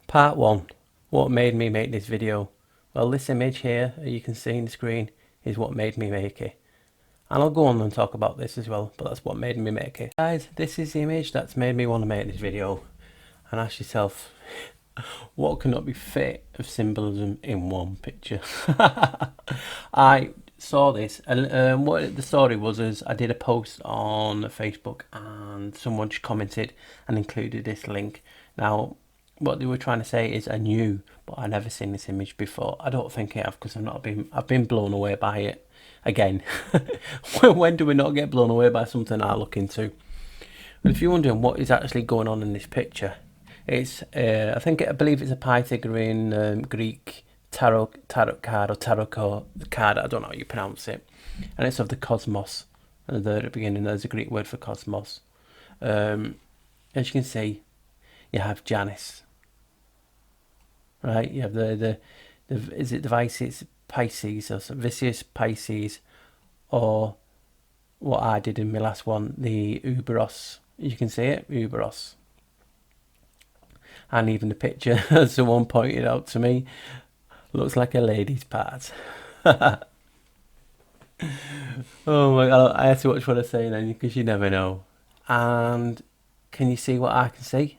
Part 1. What made me make this video? Well, this image here, you can see on the screen, is what made me make it. And I'll go on and talk about this as well, but that's what made me make it. Guys, this is the image that's made me want to make this video. And ask yourself, what cannot be fit of symbolism in one picture? I saw this, and what the story was is I did a post on Facebook and someone just commented and included this link. Now, what they were trying to say is I knew, but I never seen this image before. I don't think I have, because I've been blown away by it. Again, when do we not get blown away by something I look into? But if you're wondering what is actually going on in this picture, it's I believe it's a Pythagorean Greek tarot card or tarot card. I don't know how you pronounce it, and it's of the cosmos. And there at the beginning, there's a Greek word for cosmos. As you can see, you have Janus, right? You have the is it the Pisces or Vicious Pisces, or what I did in my last one, the Uberos. You can see it, Uberos. And even the picture, as someone pointed out to me, looks like a lady's part. Oh my god, I had to watch what I say then, because you never know. And can you see what I can see?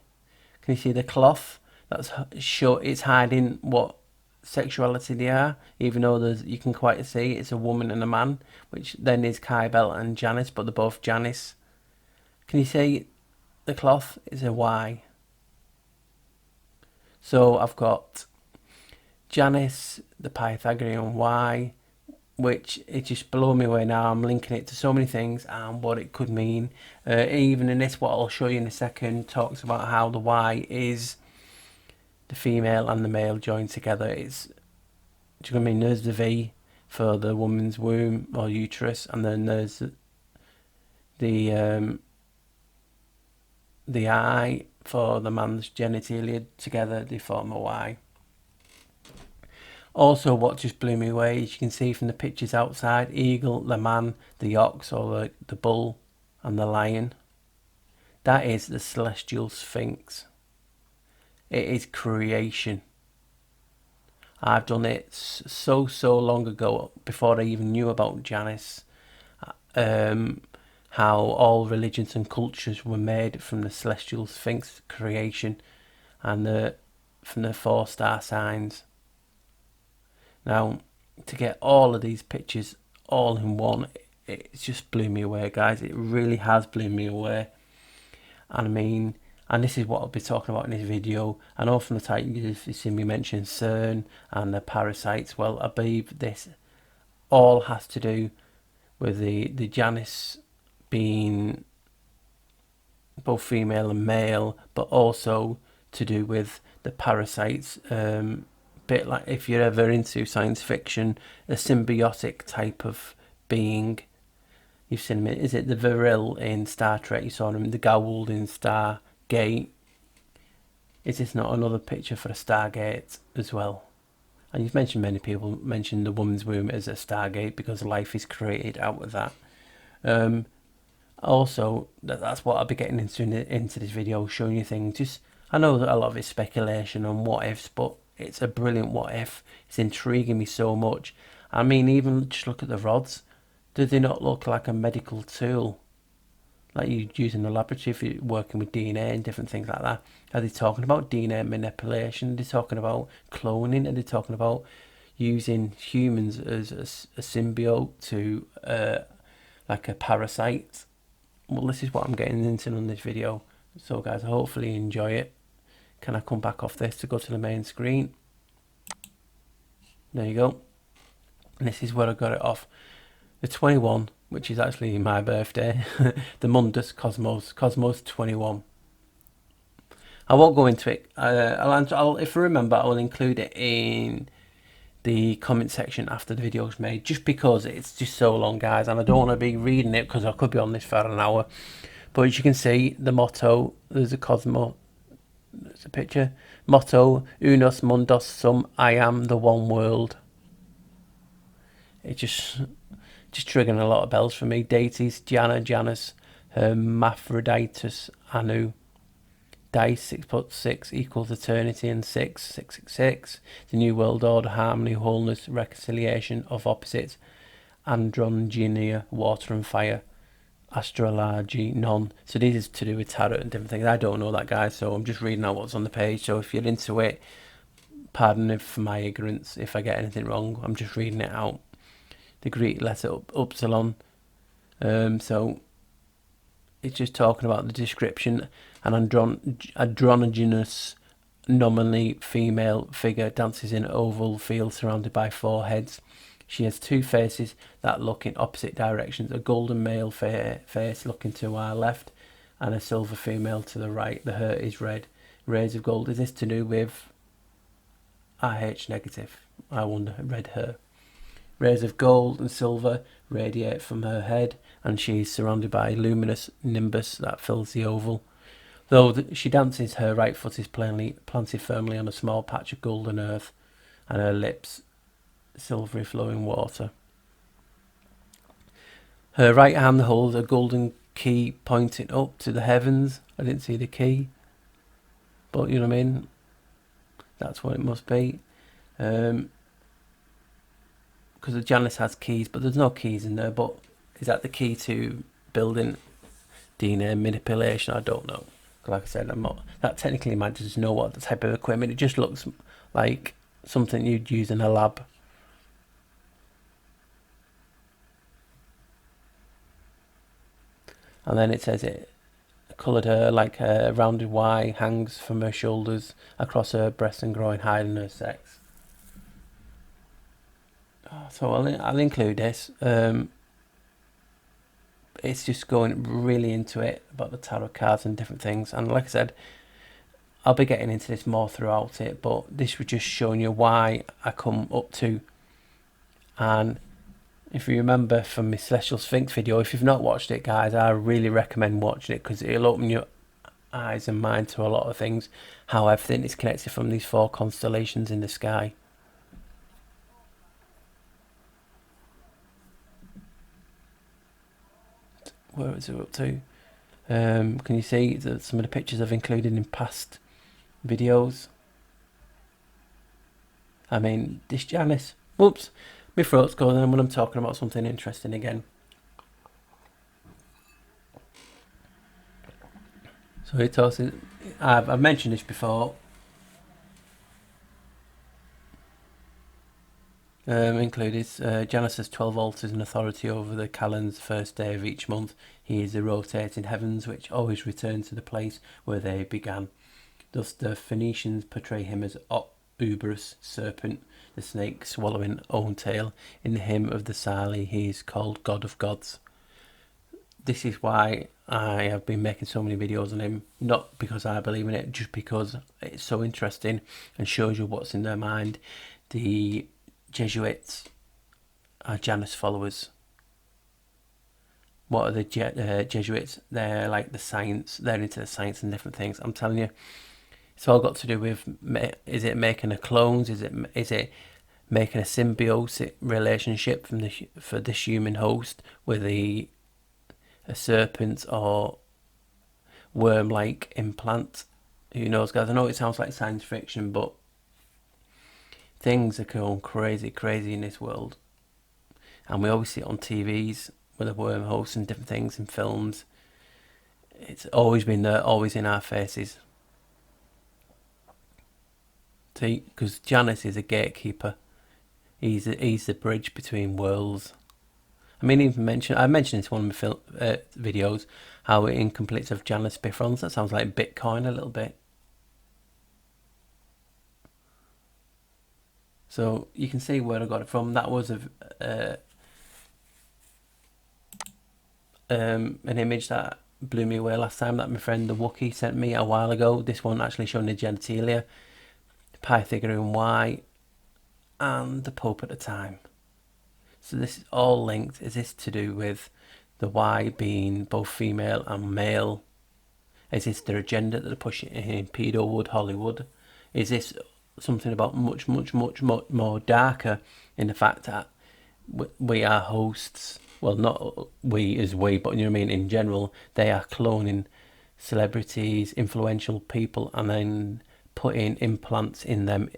Can you see the cloth? That's short. It's hiding what sexuality they are, even though you can quite see it's a woman and a man, which then is Kybel and Janus, but they're both Janus. Can you see the cloth is a Y? So I've got Janus, the Pythagorean Y, which it just blew me away now. I'm linking it to so many things and what it could mean. Even in this, what I'll show you in a second, talks about how the Y is the female and the male joined together. It's, do you know what I mean? There's the V for the woman's womb or uterus, and then there's the I for the man's genitalia. Together they form a Y. Also, what just blew me away is you can see from the pictures outside, eagle, the man, the ox or the bull, and the lion. That is the celestial sphinx. It is creation. I've done it so long ago, before I even knew about Janus. How all religions and cultures were made from the celestial sphinx creation, and from the 4 star signs. Now, to get all of these pictures all in one, it just blew me away, guys. It really has blown me away. And I mean, and this is what I'll be talking about in this video. I know from the title you've seen me mention Cern and the Parasites. Well, I believe this all has to do with the Janus being both female and male, but also to do with the parasites. Bit like, if you're ever into science fiction, a symbiotic type of being. You've seen him, is it the Viril in Star Trek? You saw him, the Goa'uld in Stargate. Is this not another picture for a Stargate as well? And you've mentioned, many people mention the woman's womb as a Stargate because life is created out of that. Also, that's what I'll be getting into this video, showing you things. Just, I know that a lot of it's speculation and what ifs, but it's a brilliant what if. It's intriguing me so much. I mean, even just look at the rods. Do they not look like a medical tool, like you use in the laboratory if you're working with DNA and different things like that? Are they talking about DNA manipulation? Are they talking about cloning? Are they talking about using humans as a symbiote to like a parasite? Well, this is what I'm getting into on this video. So guys, I hopefully enjoy it. Can I come back off this to go to the main screen? There you go. And this is where I got it off. The 21, which is actually my birthday. The Mundus Cosmos 21. I won't go into it. I'll, if I remember, I will include it in the comment section after the video is made, just because it's just so long, guys, and I don't want to be reading it because I could be on this for an hour. But as you can see, the motto, there's a cosmos. There's a picture. Motto: Unus Mundus Sum. I am the one world. It just triggering a lot of bells for me. Deities: Janus, Hermaphroditus, Anu. Dice 6 + 6 equals eternity, and 666. The New World Order: harmony, wholeness, reconciliation of opposites. Androgynia: water and fire. Astrology: none. So these is to do with tarot and different things. I don't know that, guys, so I'm just reading out what's on the page. So if you're into it, pardon me for my ignorance if I get anything wrong. I'm just reading it out. The Greek letter upsilon. So it's just talking about the description. An androgynous, nominally female figure dances in an oval field surrounded by 4 heads. She has 2 faces that look in opposite directions, a golden male face looking to our left and a silver female to the right. The hair is red. Rays of gold. Is this to do with RH negative? I wonder. Red hair. Rays of gold and silver radiate from her head, and she is surrounded by a luminous nimbus that fills the oval. Though she dances, her right foot is planted firmly on a small patch of golden earth, and her lips silvery flowing water. Her right hand holds a golden key pointing up to the heavens. I didn't see the key, but you know what I mean? That's what it must be. Because the Janus has keys, but there's no keys in there. But is that the key to building DNA manipulation? I don't know. Like I said, I'm not that technically minded to know what the type of equipment. It just looks like something you'd use in a lab. And then it says it coloured hair like a rounded Y hangs from her shoulders across her breasts and groin, hiding her sex. So I'll include this. It's just going really into it about the tarot cards and different things. And like I said, I'll be getting into this more throughout it, but this was just showing you why I come up to. And if you remember from my Celestial Sphinx video, if you've not watched it, guys, I really recommend watching it, because it'll open your eyes and mind to a lot of things, how everything is connected from these 4 constellations in the sky. Where is it up to? Can you see that some of the pictures I've included in past videos? I mean, this Janus. Whoops, my throat's going on when I'm talking about something interesting again. So it talks. I've mentioned this before. Included Janus has 12 altars and authority over the calendar's first day of each month. He is the rotating heavens which always return to the place where they began. Thus the Phoenicians portray him as Ouberus, serpent, the snake swallowing own tail. In the hymn of the Sali he is called God of Gods. This is why I have been making so many videos on him, not because I believe in it, just because it's so interesting and shows you what's in their mind. The Jesuits are Janus followers. What are the Jesuits? They're like the science. They're into the science and different things. I'm telling you, it's all got to do with, is it making a clones? Is it making a symbiotic relationship for this human host with a serpent or worm-like implant? Who knows, guys? I know it sounds like science fiction, but things are going crazy in this world, and we always see it on TVs with a worm host and different things in films. It's always been there, always in our faces. See, because Janus is a gatekeeper. He's the bridge between worlds. I mean, I mentioned this in one of my videos, how it incompletes of Janus Bifrons. That sounds like Bitcoin a little bit. So you can see where I got it from. That was an image that blew me away last time that my friend the Wookiee sent me a while ago. This one actually showing the genitalia, Pythagorean Y, and the Pope at the time. So this is all linked. Is this to do with the Y being both female and male? Is this their agenda that they're pushing in Pedowood, Hollywood? Is this something about much more darker in the fact that we are hosts. Well, not we as we, but you know what I mean. In general, they are cloning celebrities, influential people, and then putting implants in them.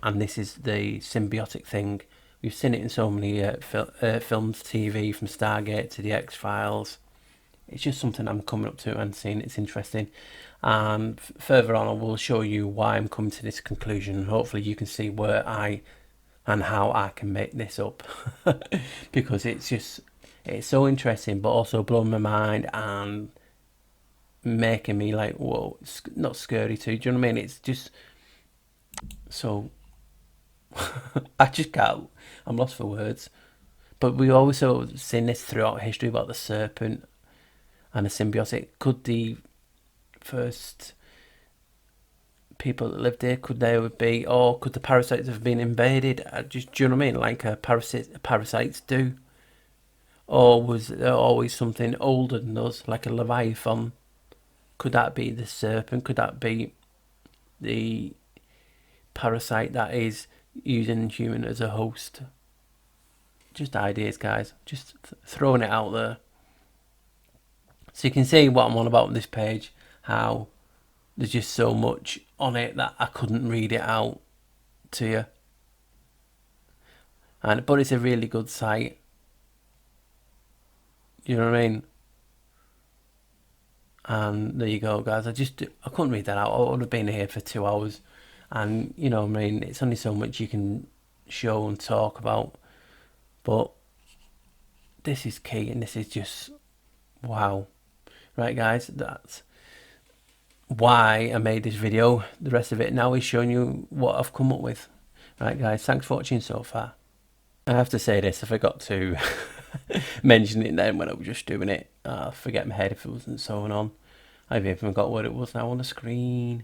And this is the symbiotic thing. We've seen it in so many films, TV, from Stargate to the X-Files. It's just something I'm coming up to and seeing. It's interesting. And further on, I will show you why I'm coming to this conclusion. And hopefully you can see where I and how I can make this up. Because it's so interesting, but also blowing my mind and making me like, whoa, it's not scary too. Do you know what I mean? It's just so... I just can't. I'm lost for words. But we always seen this throughout history about the serpent and the symbiotic. Could the first people that lived here, could they be, or could the parasites have been invaded? Do you know what I mean? Like parasites do. Or was there always something older than us, like a leviathan? Could that be the serpent? Could that be the parasite that is using human as a host? Just ideas, guys. Just throwing it out there. So you can see what I'm on about on this page, how there's just so much on it that I couldn't read it out to you. But it's a really good site. You know what I mean? And there you go, guys. I couldn't read that out. I would have been here for 2 hours. And, you know what I mean, it's only so much you can show and talk about. But this is key, and this is just, wow. Right, guys, that's why I made this video. The rest of it now is showing you what I've come up with. Right, guys, thanks for watching so far. I have to say this, I forgot to mention it then when I was just doing it. I forget my head if it wasn't sewn on. I've even forgot what it was now on the screen.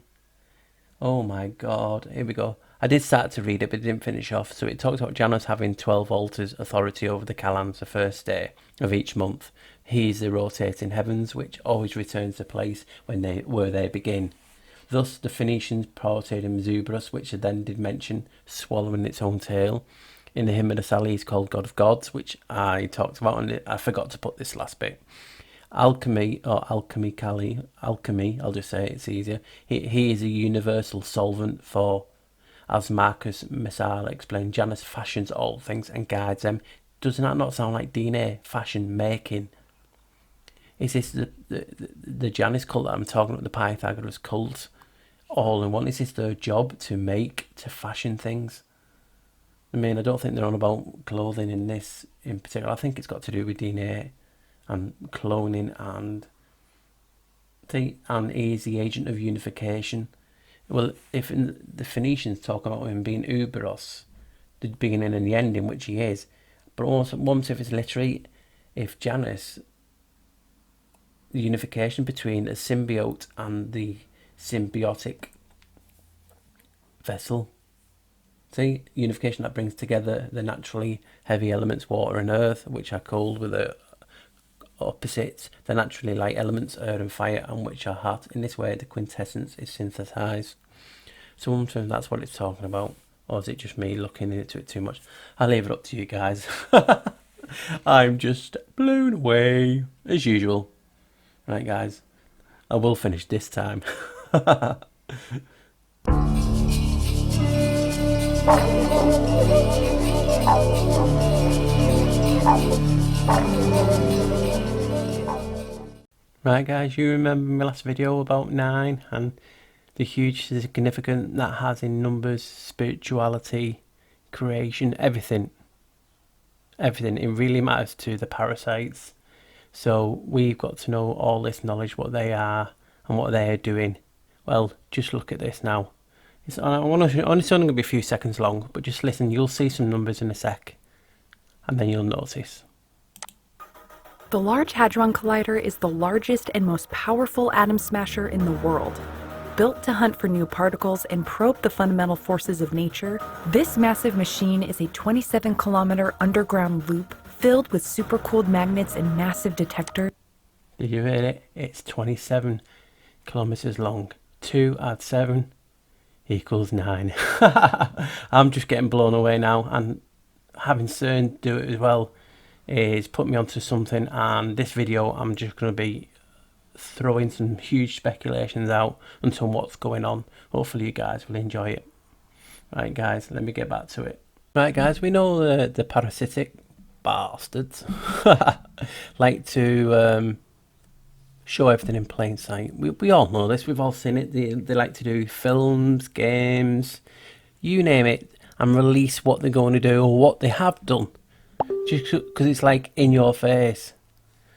Oh my god, here we go. I did start to read it, but it didn't finish off. So it talks about Janus having 12 altars, authority over the Kalans, the first day of each month. He is the rotating heavens, which always returns to place where they begin. Thus, the Phoenicians portrayed him Zubrus, which I then did mention, swallowing its own tail. In the hymn of the Sally, he's called God of Gods, which I talked about, and I forgot to put this last bit. Alchemy, I'll just say it's easier. He is a universal solvent for, as Marcus Messala explained, Janus fashions all things and guides them. Does that not sound like DNA? Fashion, making. Is this the Janus cult that I'm talking about, the Pythagoras cult, all in one? Is this their job, to make, to fashion things? I mean, I don't think they're on about clothing in this in particular. I think it's got to do with DNA and cloning, and he's the agent of unification. Well, if the Phoenicians talk about him being Uberos, the beginning and the ending, which he is, but also once if it's literally, if Janus, the unification between a symbiote and the symbiotic vessel. See, unification that brings together the naturally heavy elements, water and earth, which are cold, with the opposites, the naturally light elements, air and fire, and which are hot. In this way, the quintessence is synthesized. So sometimes that's what it's talking about. Or is it just me looking into it too much? I'll leave it up to you guys. I'm just blown away, as usual. Right, guys, I will finish this time. Right, guys, you remember my last video about 9 and the huge significance that has in numbers, spirituality, creation, everything. Everything. It really matters to the parasites. So we've got to know all this knowledge, what they are and what they are doing. Well, just look at this now. It's only going to be a few seconds long, but just listen. You'll see some numbers in a sec, and then you'll notice. The Large Hadron Collider is the largest and most powerful atom smasher in the world. Built to hunt for new particles and probe the fundamental forces of nature, this massive machine is a 27-kilometer underground loop filled with supercooled magnets and massive detectors. Did you hear it? It's 27 kilometers long. 2 add 7 equals 9. I'm just getting blown away now, and having Cern do it as well is put me onto something, and this video I'm just going to be throwing some huge speculations out onto what's going on. Hopefully you guys will enjoy it. Right guys, let me get back to it. Right guys, we know the parasitic bastards like to show everything in plain sight. We all know this, we've all seen it. They like to do films, games, you name it, and release what they're going to do or what they have done, just because it's like in your face.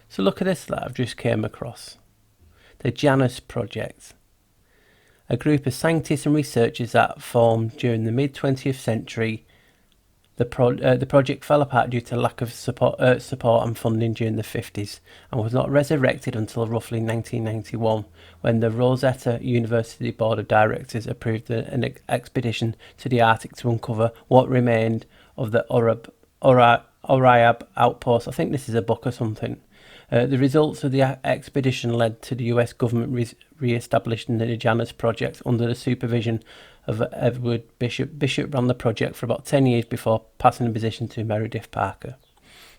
So look at this that I've just came across. The Janus project. A group of scientists and researchers that formed during the mid-20th century. The project fell apart due to lack of support and funding during the 50s, and was not resurrected until roughly 1991, when the Rosetta University Board of Directors approved an expedition to the Arctic to uncover what remained of the Oriab outpost. I think this is a book or something. The results of the expedition led to the US government re-establishing the Janus project under the supervision of Edward Bishop. Bishop ran the project for about 10 years before passing the position to Meredith Parker.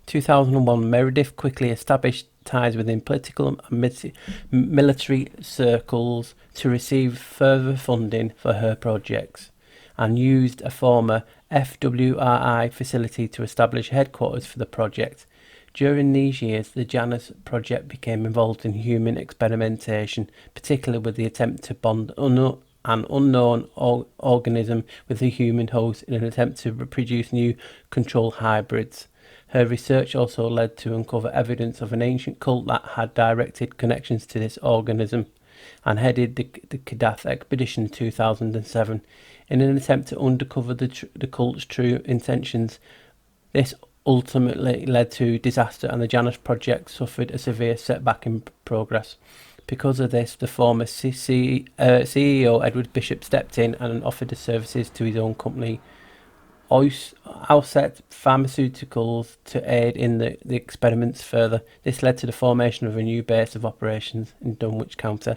2001, Meredith quickly established ties within political and military circles to receive further funding for her projects, and used a former FWRI facility to establish headquarters for the project. During these years, the Janus project became involved in human experimentation, particularly with the attempt to bond an unknown organism with the human host in an attempt to produce new control hybrids. Her research also led to uncover evidence of an ancient cult that had directed connections to this organism, and headed the Kadath expedition in 2007 in an attempt to uncover the cult's true intentions. This ultimately led to disaster, and the Janus project suffered a severe setback in progress. Because of this, the former CEO Edward Bishop stepped in and offered his services to his own company, Outset Pharmaceuticals, to aid in the experiments further. This led to the formation of a new base of operations in Dunwich County.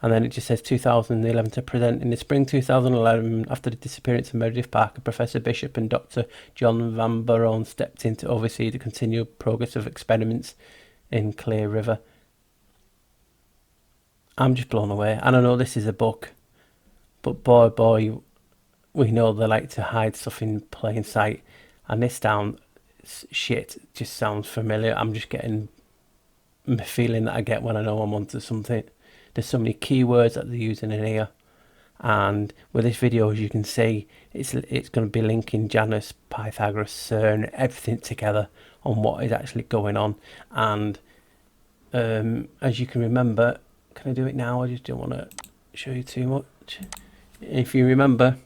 And then it just says 2011 to present. In the spring 2011, after the disappearance of Meredith Parker, Professor Bishop and Dr. John Van Baron stepped in to oversee the continued progress of experiments in Clear River. I'm just blown away. And I know this is a book, but boy, we know they like to hide stuff in plain sight. And this shit just sounds familiar. I'm just getting the feeling that I get when I know I'm onto something. There's so many keywords that they're using in here, and with this video, as you can see, it's going to be linking Janus, Pythagoras, Cern, everything together on what is actually going on. And as you can remember, can I do it now? I just don't want to show you too much. If you remember,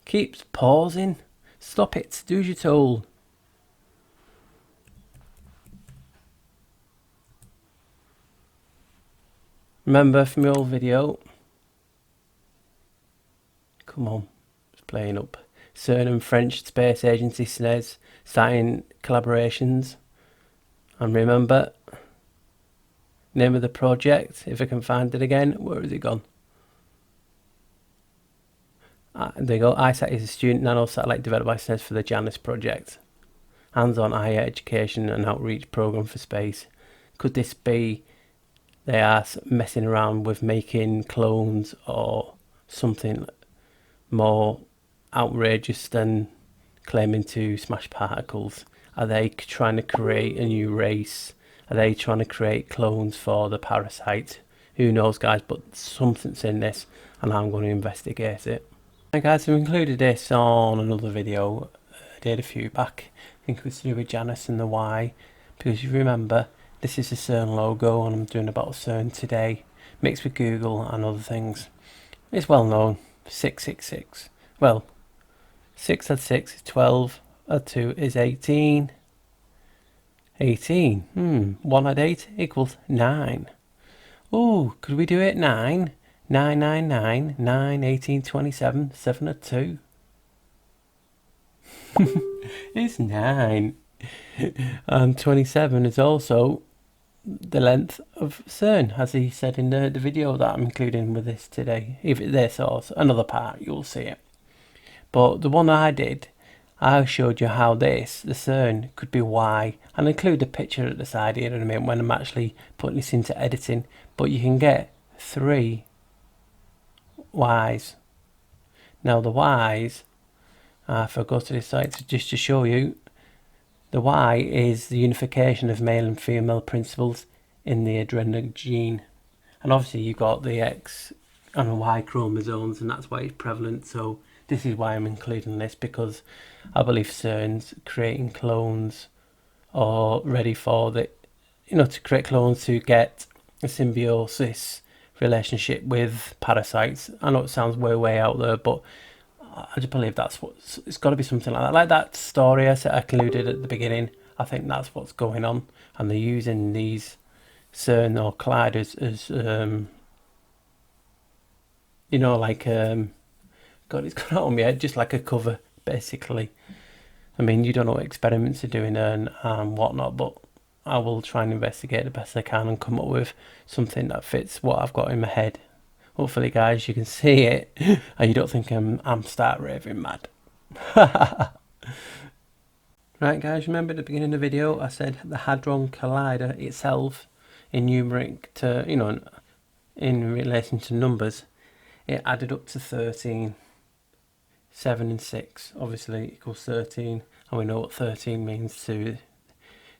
keeps pausing. Stop it. Do as you're told. Remember from the old video. Come on. It's playing up. Cern and French Space Agency SNES starting collaborations. And remember, name of the project, if I can find it again. Where has it gone? There you go. ISAT is a student nano satellite developed by SNES for the Janus project. Hands-on higher education and outreach program for space. Could this be they are messing around with making clones or something more outrageous than claiming to smash particles? Are they trying to create a new race? Are they trying to create clones for the Parasites? Who knows, guys, but something's in this, and I'm going to investigate it. Right guys, I've included this on another video I did a few back. I think it was to do with Janus and the Y, because you remember this is the Cern logo, and I'm doing about Cern today, mixed with Google and other things. It's well known, 666. Well, 6 add 6 is 12, add 2 is 18. 18, 1 add 8 equals 9. Oh, could we do it 9? 9, 9, 9, 9, 18, 27, 7 add 2. It's 9. And 27 is also the length of Cern, as he said in the video that I'm including with this today. If it's this or another part, you'll see it. But the one I did, I showed you how the Cern, could be Y, and include a picture at the side here in a minute when I'm actually putting this into editing. But you can get 3 Ys. Now the Ys, if I go to this site just to show you, the Y is the unification of male and female principles in the adrenal gene. And obviously you've got the X and Y chromosomes, and that's why it's prevalent. So this is why I'm including this, because I believe Cern's creating clones, or ready for the, to create clones to get a symbiosis relationship with parasites. I know it sounds way out there, but I just believe that's it's got to be something like that story I included at the beginning. I think that's what's going on, and they're using these Cern or colliders as God, it's gone out on my head, just like a cover, basically. I mean, you don't know what experiments are doing and whatnot, but I will try and investigate the best I can and come up with something that fits what I've got in my head. Hopefully, guys, you can see it and you don't think I'm start raving mad. Right, guys, remember at the beginning of the video I said the Hadron Collider itself, in numeric to, in relation to numbers, it added up to 13. 7 and 6 obviously equals 13, and we know what 13 means to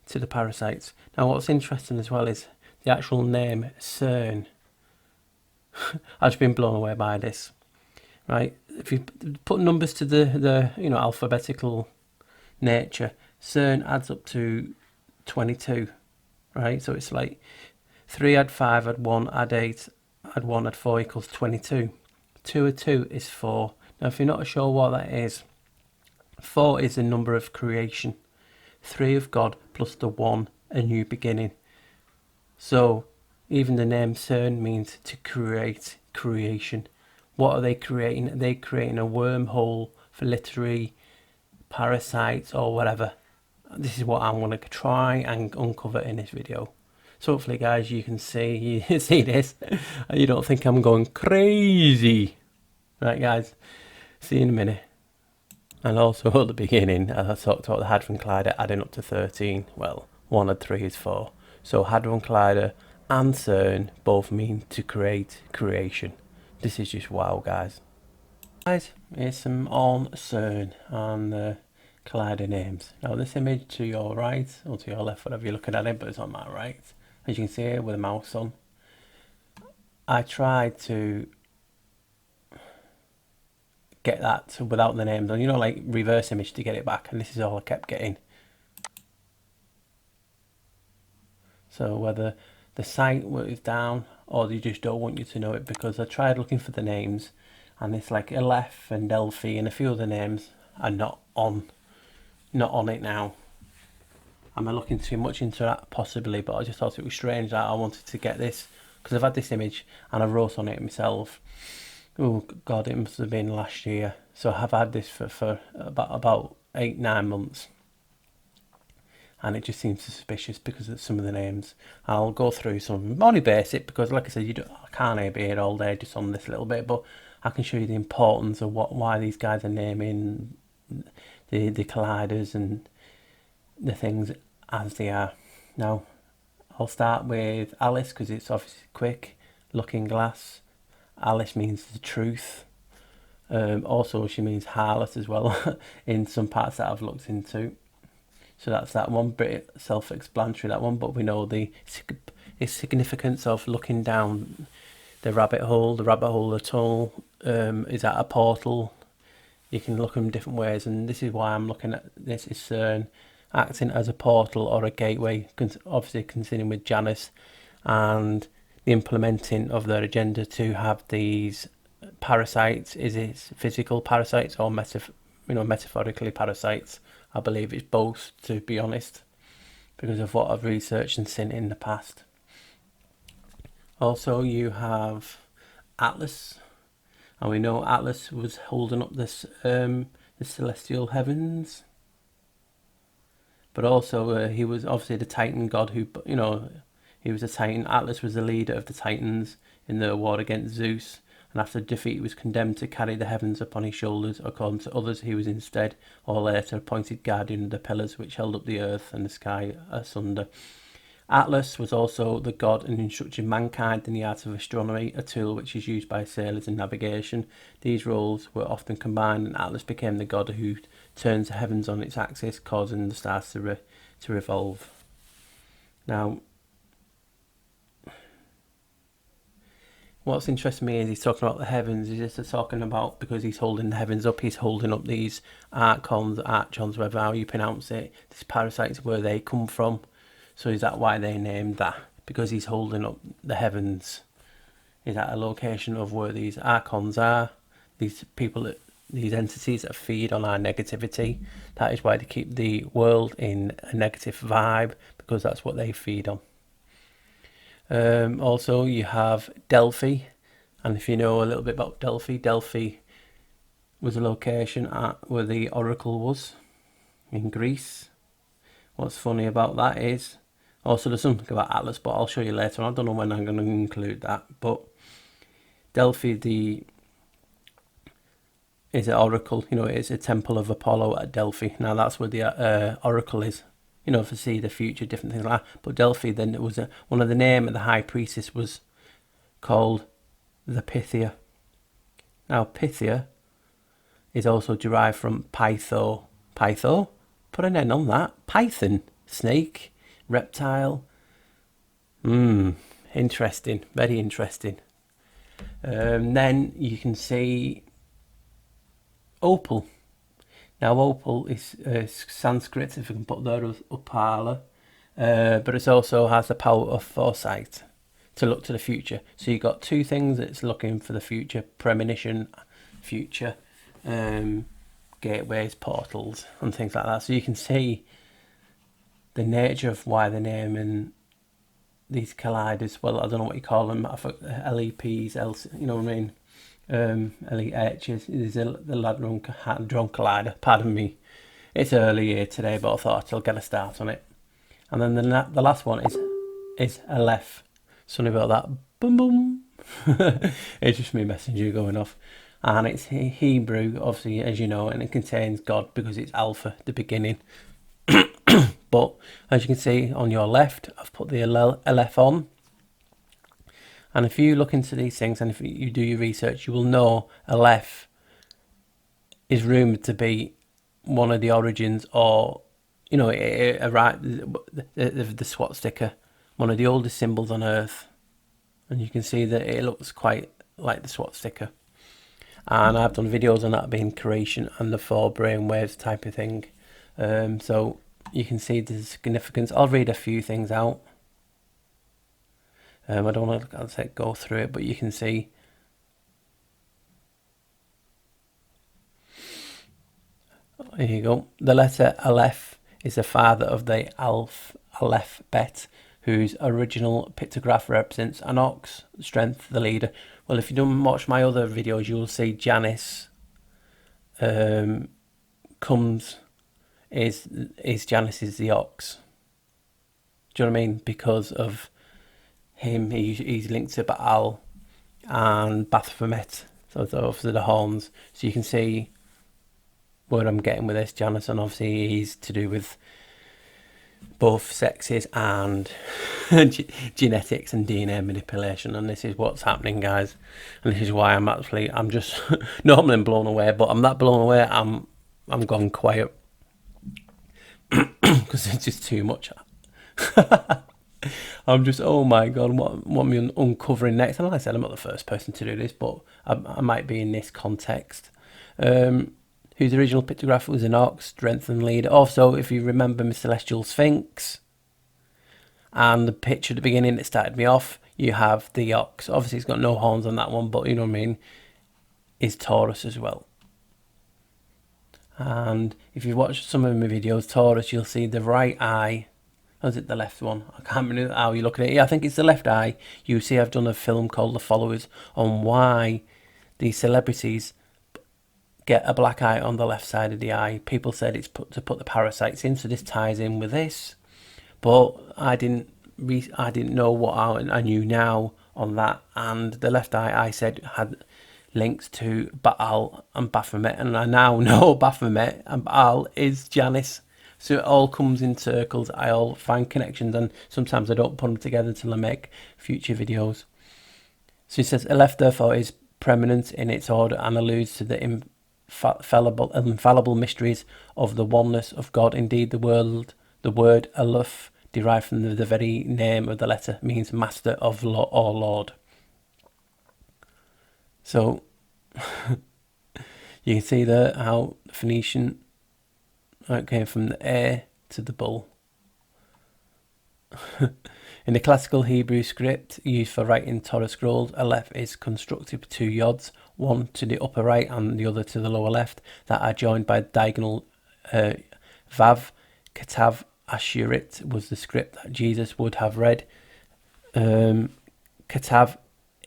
the parasites. Now what's interesting as well is the actual name Cern. I've just been blown away by this. Right, if you put numbers to the alphabetical nature, Cern adds up to 22. Right, so it's like 3 add 5 add 1 add 8 add 1 add 4 equals 22. 2 add 2 is 4. Now if you're not sure what that is, 4 is the number of creation, 3 of God plus the 1, a new beginning. So even the name Cern means to create, creation. What are they creating? Are they creating a wormhole for literary parasites or whatever? This is what I'm going to try and uncover in this video. So hopefully, guys, you can see this and you don't think I'm going crazy. Right, guys, see you in a minute. And also at the beginning, as I talked about the Hadron Collider adding up to 13, well, 1 and 3 is 4. So Hadron Collider and Cern both mean to create, creation. This is just wow, guys. Guys, here's some on Cern and the Collider names. Now this image to your right, or to your left, whatever you're looking at it, but it's on my right. As you can see here with a mouse on. I tried to get that without the names on, like reverse image to get it back, and this is all I kept getting. So whether the site is down or they just don't want you to know it, because I tried looking for the names and it's like Aleph and Delphi and a few other names are not on it now. Am I looking too much into that? Possibly, but I just thought it was strange that I wanted to get this, because I've had this image and I wrote on it myself. Oh God, it must have been last year. So I have had this for about 8-9 months, and it just seems suspicious because of some of the names. I'll go through some only basic, because like I said, I can't be here all day just on this little bit, but I can show you the importance of why these guys are naming the colliders and the things as they are. Now I'll start with Alice, because it's obviously quick. Looking Glass. Alice means the truth. Also she means harlot as well in some parts that I've looked into. So that's that one, bit self-explanatory, that one, but we know the significance of looking down the rabbit hole. The rabbit hole, the tunnel, is at a portal. You can look in different ways, and this is why I'm looking at this is Cern acting as a portal or a gateway, obviously considering with Janus and the implementing of their agenda to have these parasites. Is it physical parasites or metaphorically parasites? I believe it's both, to be honest, because of what I've researched and seen in the past. Also you have Atlas, and we know Atlas was holding up this the celestial heavens, but also he was obviously the Titan god who He was a Titan. Atlas was the leader of the Titans in the war against Zeus, and after defeat he was condemned to carry the heavens upon his shoulders. According to others, he was instead, or later, appointed guardian of the pillars which held up the earth and the sky asunder. Atlas was also the god and instructed mankind in the art of astronomy, a tool which is used by sailors in navigation. These roles were often combined, and Atlas became the god who turns the heavens on its axis, causing the stars to revolve. Now, what's interesting me is he's talking about the heavens. He's just talking about, because he's holding the heavens up, he's holding up these Archons, whatever how you pronounce it, these parasites, where they come from. So is that why they named that? Because he's holding up the heavens. Is that a location of where these Archons are? These people, these entities that feed on our negativity. That is why they keep the world in a negative vibe, because that's what they feed on. Also, you have Delphi, and if you know a little bit about Delphi, Delphi was a location where the oracle was in Greece. What's funny about that is, also there's something about Atlas, but I'll show you later on. I don't know when I'm going to include that, but Delphi is an oracle. You know, it's a temple of Apollo at Delphi. Now that's where the oracle is. You know, to see the future, different things like that. But Delphi, then it was one of the name of the high priestess was called the Pythia. Now Pythia is also derived from Pytho. Pytho? Put an N on that. Python. Snake. Reptile. Interesting. Very interesting. Then you can see opal. Now opal is Sanskrit, if we can put that as upala, but it also has the power of foresight, to look to the future. So you've got two things that's looking for the future: premonition, future, gateways, portals, and things like that. So you can see the nature of why they're naming these colliders. Well, I don't know what you call them. I thought LEPs, you know what I mean. LEHs is the Hadron Collider. Pardon me, it's early here today, but I thought I'll get a start on it. And then the last one is Aleph. Sorry about that. Boom boom. It's just me messenger going off, and it's Hebrew, obviously, as you know, and it contains God because it's Alpha, the beginning. But as you can see on your left, I've put the Aleph on. And if you look into these things and if you do your research, you will know Aleph is rumoured to be one of the origins, or, you know, the swastika, one of the oldest symbols on Earth. And you can see that it looks quite like the swastika. And I've done videos on that being creation and the 4 brain waves type of thing. So you can see the significance. I'll read a few things out. I don't want to go through it, but you can see. Here you go. The letter Aleph is the father of the alphabet, whose original pictograph represents an ox, strength, the leader. Well, if you don't watch my other videos, you will see Janus is Janus is the ox. Do you know what I mean? Because of him, he's linked to Baal and Baphomet, so obviously the horns. So you can see where I'm getting with this. Janus, and obviously he's to do with both sexes and genetics and DNA manipulation, and this is what's happening, guys. And this is why I'm just normally I'm blown away, but I'm not blown away. I'm gone quiet because it's just too much. I'm just, oh my god, what am I uncovering next? And like I said, I'm not the first person to do this, but I might be in this context. Whose original pictograph was an ox, strength and leader. Also, if you remember my Celestial Sphinx and the picture at the beginning that started me off, you have the ox. Obviously, it's got no horns on that one, but you know what I mean, is Taurus as well. And if you watch some of my videos, Taurus, you'll see the right eye. Or is it the left one? I can't remember how you look at it. Yeah, I think it's the left eye. You see, I've done a film called The Followers on why these celebrities get a black eye on the left side of the eye. People said it's to put the parasites in, so this ties in with this. But I didn't I didn't know what I knew now on that, and the left eye I said had links to Baal and Baphomet, and I now know Baphomet and Baal is Janus. So it all comes in circles. I all find connections, and sometimes I don't put them together until I make future videos. So he says, Aleph therefore is preeminent in its order and alludes to the infallible mysteries of the oneness of God. Indeed, the word Aleph, derived from the very name of the letter, means master of law or Lord. So you can see there how the Phoenician came from the A to the bull. In the classical Hebrew script used for writing Torah scrolls, Aleph is constructed with two yods, one to the upper right and the other to the lower left, that are joined by diagonal Vav. Ketav Asherit was the script that Jesus would have read. Ketav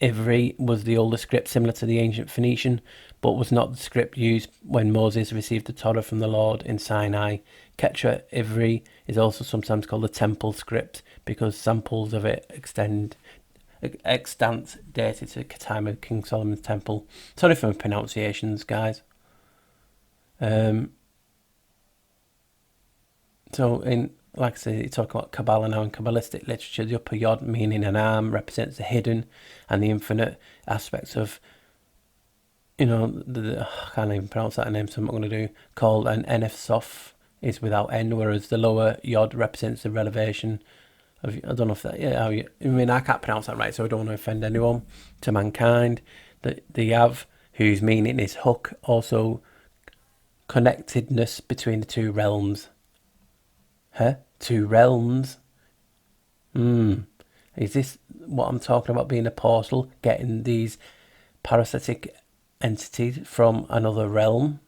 Ivri was the older script similar to the ancient Phoenician, but was not the script used when Moses received the Torah from the Lord in Sinai. Ketra Ivri is also sometimes called the temple script because samples of it extant dated to the time of King Solomon's temple. Sorry for my pronunciations, guys. So in, like I said, you talk about Kabbalah now. In Kabbalistic literature, the upper yod, meaning an arm, represents the hidden and the infinite aspects of, I can't even pronounce that name, so I'm not going to do, called an Enef Sof, is without end, whereas the lower yod represents the revelation of, I don't know if that, I can't pronounce that right, so I don't want to offend anyone, to mankind. The Yav, whose meaning is hook, also connectedness between the two realms. Two realms? Is this what I'm talking about, being a portal, getting these parasitic entities from another realm?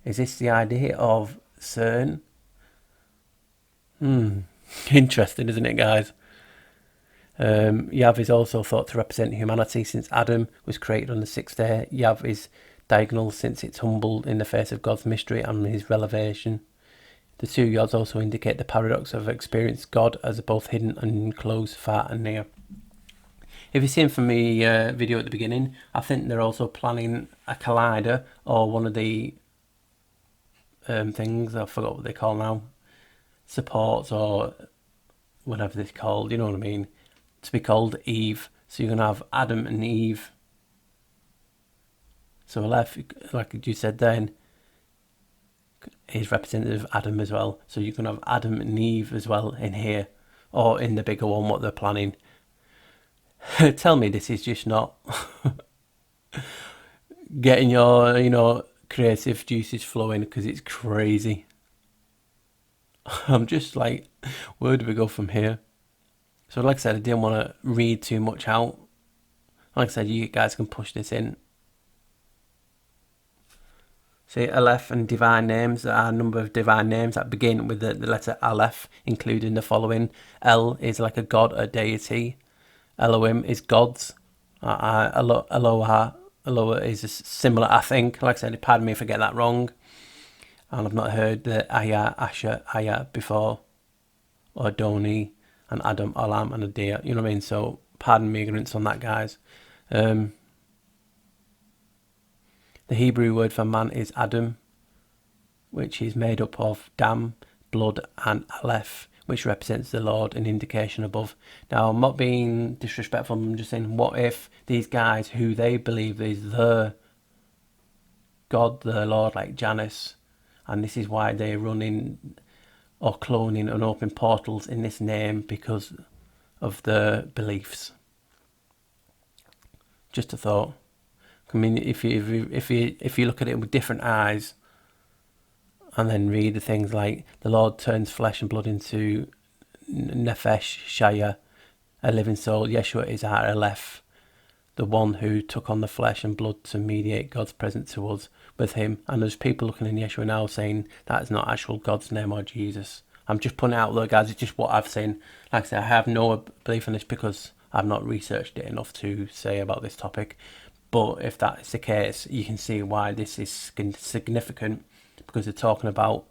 Is this the idea of Cern? Interesting, isn't it, guys? Yav is also thought to represent humanity, since Adam was created on the sixth day. Yav is diagonal since it's humbled in the face of God's mystery and his revelation. The two yods also indicate the paradox of experiencing God as both hidden and close, far and near. If you've seen from the video at the beginning, I think they're also planning a collider, or one of the things, I forgot what they call now, supports or whatever they're called, you know what I mean, to be called Eve. So you're going to have Adam and Eve. So Aleph, like you said then, is representative of Adam as well. So you can have Adam and Eve as well in here, or in the bigger one, what they're planning. Tell me this is just not getting your, creative juices flowing, because it's crazy. I'm just like, where do we go from here? So like I said, I didn't want to read too much out. Like I said, you guys can push this in. See, Aleph and divine names. There are a number of divine names that begin with the letter Aleph, including the following. El is like a god, a deity. Elohim is gods. Aloha is similar, I think. Like I said, pardon me if I get that wrong. And I've not heard the Aya, Asher, Aya before. Or Doni, and Adam, Olam, and Adia. You know what I mean? So, pardon me ignorance on that, guys. The Hebrew word for man is Adam, which is made up of Dam, blood, and Aleph, which represents the Lord, an indication above. Now, I'm not being disrespectful, I'm just saying, what if these guys, who they believe is the God, the Lord, like Janus, and this is why they're running or cloning and open portals in this name, because of the beliefs. Just a thought. I mean, if you look at it with different eyes, and then read the things like the Lord turns flesh and blood into Nefesh Shaya, a living soul. Yeshua is our Aleph, the one who took on the flesh and blood to mediate God's presence to us with him. And there's people looking in Yeshua now saying that is not actual God's name or Jesus. I'm just putting it out there, guys. It's just what I've seen. Like I said, I have no belief in this because I've not researched it enough to say about this topic. But if that is the case, you can see why this is significant, because they're talking about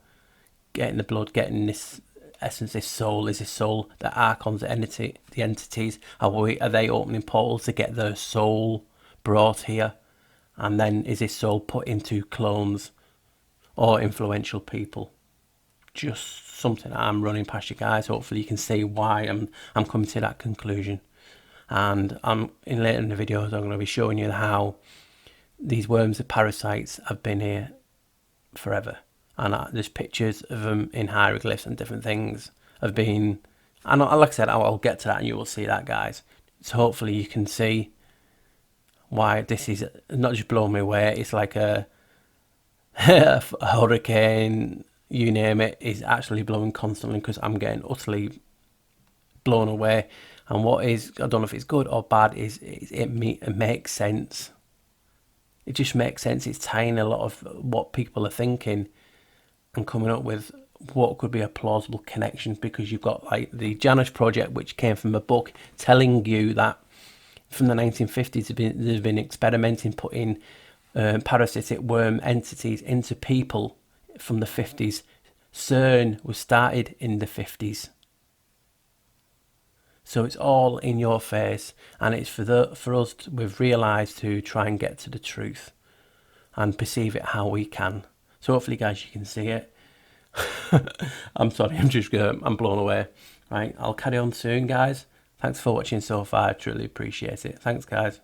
getting the blood, getting this essence, this soul? Is this soul the Archons, the entities? Are they opening portals to get their soul brought here? And then is this soul put into clones or influential people? Just something I'm running past you guys. Hopefully you can see why I'm coming to that conclusion. And later in the videos I'm going to be showing you how these worms, the parasites, have been here forever. And there's pictures of them in hieroglyphs and different things have been, and like I said, I'll get to that and you will see that, guys. So hopefully you can see why this is not just blowing me away. It's like a hurricane, you name it, is actually blowing constantly, because I'm getting utterly blown away. And what is, I don't know if it's good or bad, is it makes sense. It just makes sense. It's tying a lot of what people are thinking and coming up with what could be a plausible connection, because you've got like the Janus project, which came from a book telling you that from the 1950s they've been experimenting putting parasitic worm entities into people from the 50s. Cern was started in the 50s. So it's all in your face, and it's for us, we've realised, to try and get to the truth and perceive it how we can. So hopefully, guys, you can see it. I'm sorry, I'm blown away. Right, I'll carry on soon, guys. Thanks for watching so far. I truly appreciate it. Thanks, guys.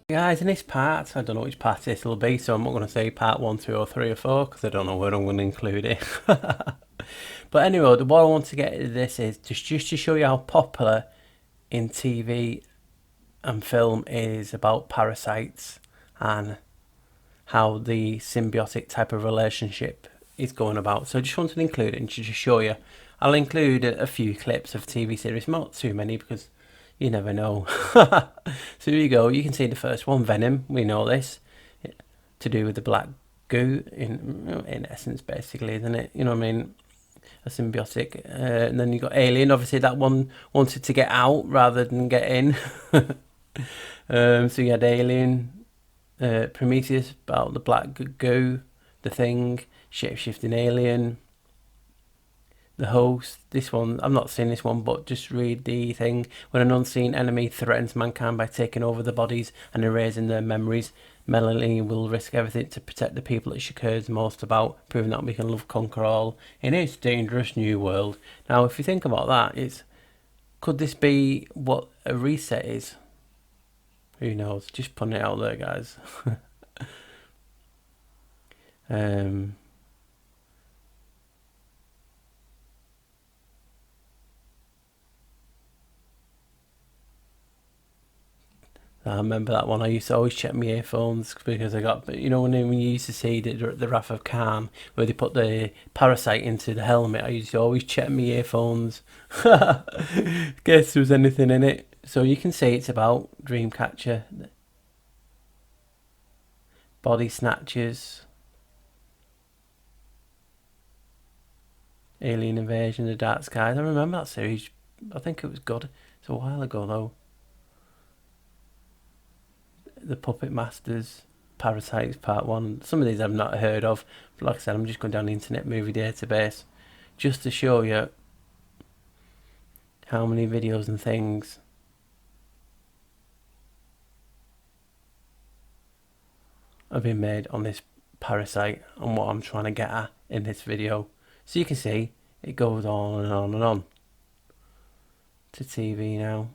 Guys, in this part, I don't know which part this will be, so I'm not going to say part 1, 2 or 3 or 4, because I don't know where I'm going to include it. But anyway, what I want to get at this is just to show you how popular in TV and film is about parasites, and how the symbiotic type of relationship is going about. So I just wanted to include it and to just show you. I'll include a few clips of TV series, not too many, because you never know. So here you go. You can see the first one, Venom. We know this, to do with the black goo in essence, basically, isn't it? You know what I mean? A symbiotic. And then you got Alien. Obviously, that one wanted to get out rather than get in. So you had Alien, Prometheus, about the black goo, The Thing, shape-shifting alien, The Host. This one, I've not seen this one, but just read the thing. When an unseen enemy threatens mankind by taking over their bodies and erasing their memories, Melanie will risk everything to protect the people that she cares most about, proving that we can love, conquer all in its dangerous new world. Now, if you think about that, could this be what a reset is? Who knows? Just putting it out there, guys. I remember that one. I used to always check my earphones because I got, you know, when you used to see the Wrath of Khan, where they put the parasite into the helmet, I used to always check my earphones. Guess there was anything in it. So you can see it's about Dreamcatcher, Body Snatchers, Alien Invasion, The Dark Skies. I remember that series. I think it was good. It's a while ago though. The Puppet Masters, Parasites Part 1. Some of these I've not heard of, but like I said, I'm just going down the Internet Movie Database just to show you how many videos and things have been made on this Parasite and what I'm trying to get at in this video. So you can see it goes on and on and on. To TV now.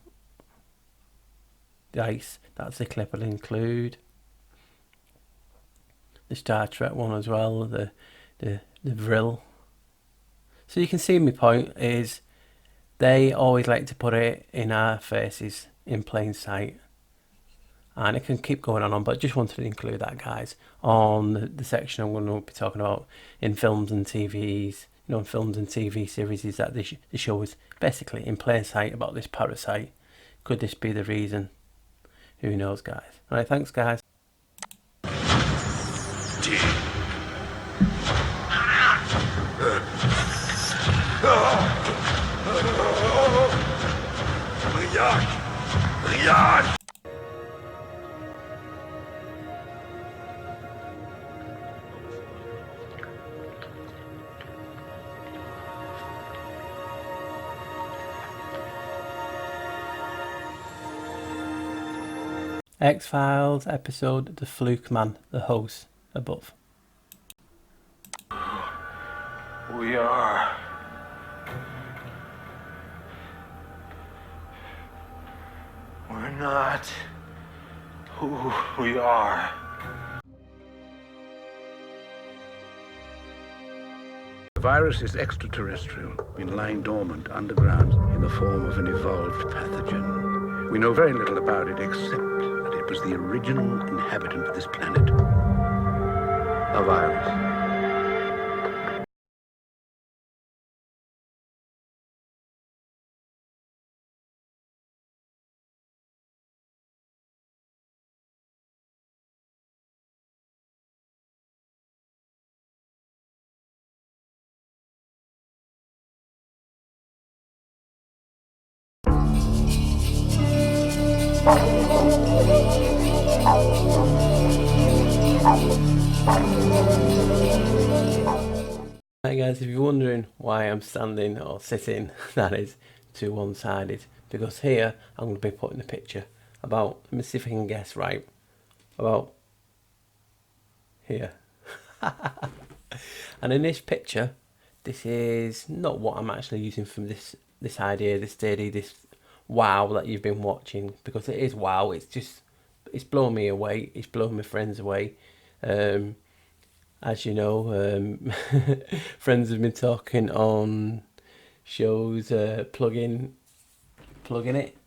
Dice, that's the clip I'll include. The Star Trek one as well, the Vril. So you can see my point is they always like to put it in our faces in plain sight. And it can keep going on, but I just wanted to include that, guys, on the section I'm going to be talking about in films and TVs. You know, in films and TV series, is that the show is basically in plain sight about this parasite. Could this be the reason? Who knows, guys? Alright, thanks, guys. X-Files episode The Fluke Man, the host above. We are. We're not who we are. The virus is extraterrestrial, been lying dormant underground in the form of an evolved pathogen. We know very little about it except that it was the original inhabitant of this planet. A virus. Right, guys, if you're wondering why I'm standing or sitting, that is to one-sided, because here I'm going to be putting a picture about, let me see if I can guess right, about here. And in this picture, this is not what I'm actually using from this idea, this theory, this wow that you've been watching, because it is wow. It's blown me away, it's blown my friends away. As you know, friends have been talking on shows, plugging it.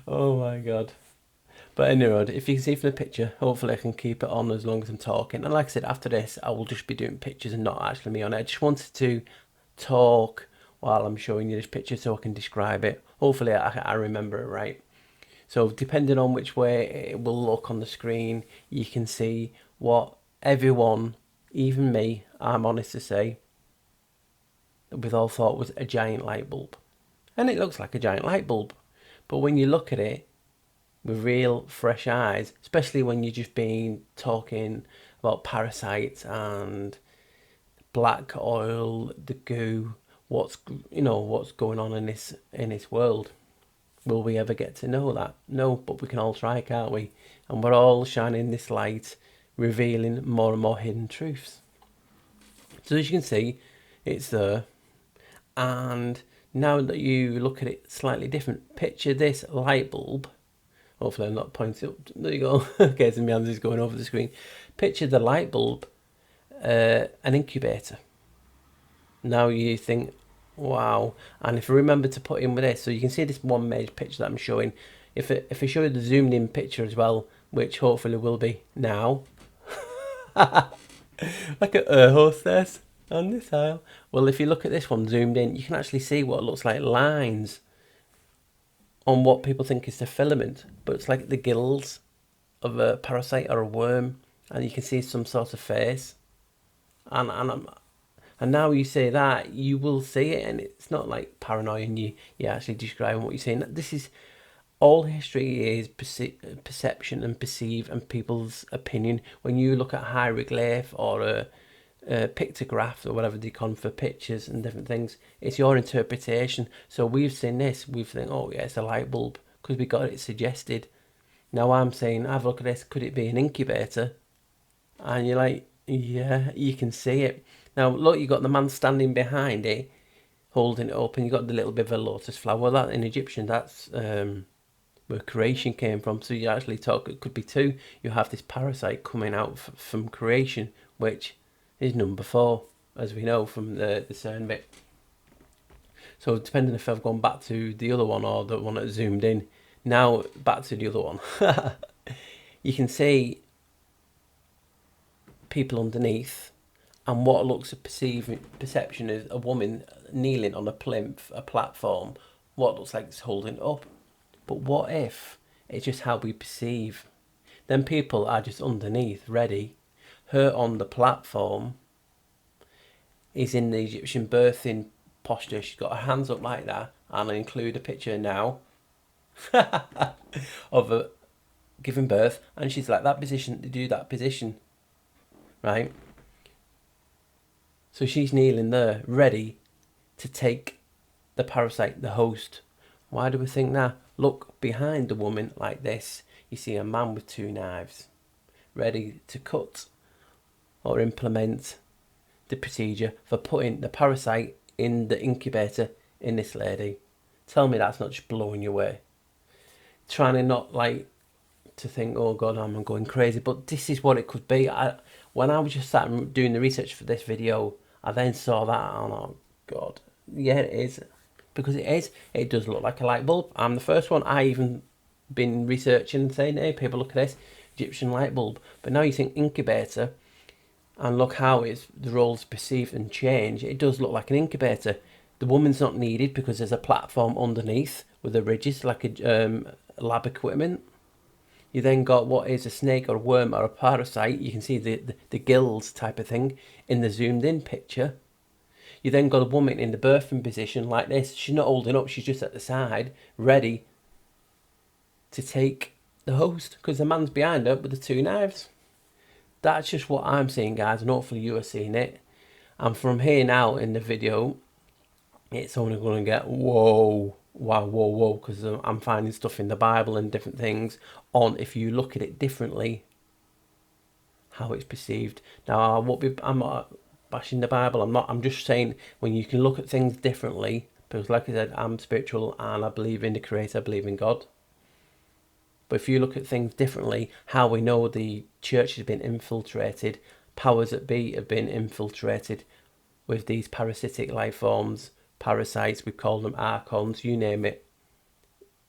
Oh my god. But anyway, if you can see from the picture, hopefully I can keep it on as long as I'm talking. And like I said, after this, I will just be doing pictures and not actually me on it. I just wanted to talk while I'm showing you this picture so I can describe it. Hopefully I remember it right. So depending on which way it will look on the screen, you can see what everyone, even me, I'm honest to say, we all thought was a giant light bulb. And it looks like a giant light bulb. But when you look at it with real fresh eyes, especially when you've just been talking about parasites and black oil, the goo, what's going on in this world. Will we ever get to know that? No, but we can all try, can't we? And we're all shining this light, revealing more and more hidden truths. So as you can see, it's there. And now that you look at it slightly different, picture this light bulb. Hopefully I'm not pointing up. There you go. Okay, so my hands is going over the screen. Picture the light bulb, an incubator. Now you think, wow. And if you remember to put in with this, so you can see this one major picture that I'm showing, If I show you the zoomed in picture as well, which hopefully will be now. Like a hostess on this aisle. Well, if you look at this one zoomed in, you can actually see what looks like lines on what people think is the filament, but it's like the gills of a parasite or a worm, and you can see some sort of face. And now you say that, you will see it, and it's not like paranoia and you're actually describing what you're saying. This is, all history is perception and perceive and people's opinion. When you look at hieroglyph or a pictograph or whatever they call for pictures and different things, it's your interpretation. So we've seen this, we think, oh yeah, it's a light bulb because we got it suggested. Now I'm saying, have a look at this, could it be an incubator? And you're like, yeah, you can see it. Now look, you got the man standing behind it holding it up, and you got the little bit of a lotus flower. Well, that in Egyptian, that's where creation came from. So you actually talk, it could be two. You have this parasite coming out from creation, which is number 4, as we know from the Cern bit. So depending if I've gone back to the other one or the one that zoomed in, now back to the other one. You can see people underneath, and what looks a perception is a woman kneeling on a plinth, a platform, what looks like it's holding it up. But what if it's just how we perceive? Then people are just underneath, ready. Her on the platform is in the Egyptian birthing posture. She's got her hands up like that, and I'll include a picture now of her giving birth, and she's like that position, to do that position, right? So she's kneeling there, ready to take the parasite, the host. Why do we think that? Look behind the woman like this. You see a man with 2 knives, ready to cut or implement the procedure for putting the parasite in the incubator in this lady. Tell me that's not just blowing you away. Trying to not like to think, oh God, I'm going crazy. But this is what it could be. When I was just sat doing the research for this video, I then saw that, and oh God, yeah, it is. Because it is. It does look like a light bulb. I'm the first one. I even been researching and saying, hey, people, look at this Egyptian light bulb. But now you think incubator, and look how the role's perceived and changed. It does look like an incubator. The woman's not needed because there's a platform underneath with the ridges, like a lab equipment. You then got what is a snake or a worm or a parasite. You can see the gills type of thing in the zoomed in picture. You then got a woman in the birthing position like this. She's not holding up, she's just at the side, ready to take the host, because the man's behind her with the 2 knives. That's just what I'm seeing, guys, and hopefully you are seeing it. And from here now in the video, it's only going to get whoa, because I'm finding stuff in the Bible and different things on, if you look at it differently, how it's perceived. Now, I'm not bashing the Bible. I'm just saying, when you can look at things differently, because like I said, I'm spiritual and I believe in the Creator, I believe in God. But if you look at things differently, how we know the church has been infiltrated, powers that be have been infiltrated with these parasitic life forms, parasites, we call them Archons, you name it,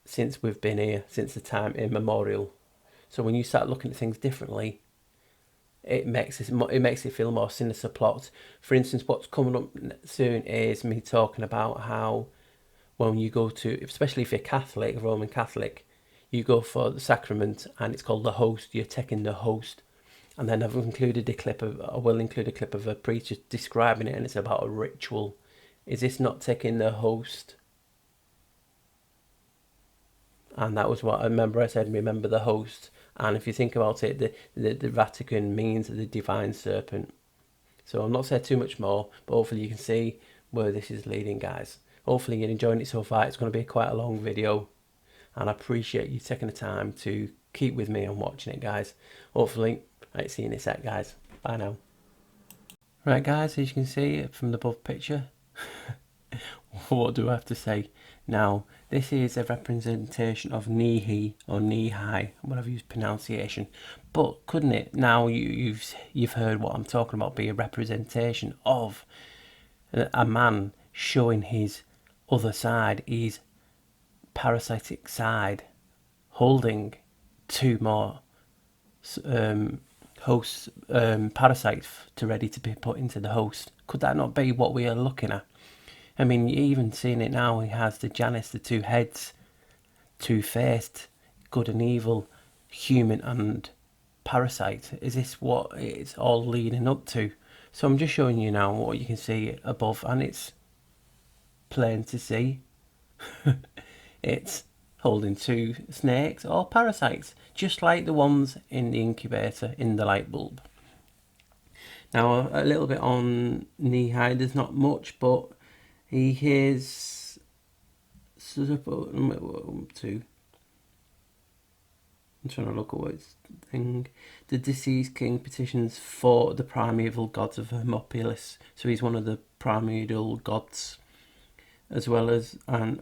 since we've been here, since the time immemorial. So when you start looking at things differently, it makes it feel more sinister plot. For instance, what's coming up soon is me talking about how when you go to, especially if you're Catholic, Roman Catholic, you go for the sacrament and it's called the host. You're taking the host, and then I will include a clip of a preacher describing it, and it's about a ritual. Is this not taking the host? And that was what I remember. I said, remember the host. And if you think about it, the Vatican means the divine serpent. So I'm not saying too much more, but hopefully you can see where this is leading, guys. Hopefully you're enjoying it so far. It's going to be quite a long video, and I appreciate you taking the time to keep with me and watching it, guys. Hopefully, right, see you in a sec, guys. Bye now. Right, guys, as you can see from the above picture, what do I have to say? Now, this is a representation of knee or knee-high, whatever you pronunciation. But couldn't it, now you've heard what I'm talking about, be a representation of a man showing his other side, his parasitic side, holding 2 more host parasites to ready to be put into the host. Could that not be what we are looking at? I mean, you're even seeing it now. He has the Janus, the 2 heads, 2-faced, good and evil, human and parasite. Is this what it's all leading up to? So I'm just showing you now what you can see above, and it's plain to see. It's holding 2 snakes or parasites, just like the ones in the incubator in the light bulb. Now, a little bit on Nehi. There's not much, but he is I'm trying to look at what it's thing. The deceased king petitions for the primeval gods of Hermopolis. So he's one of the primordial gods, as well as an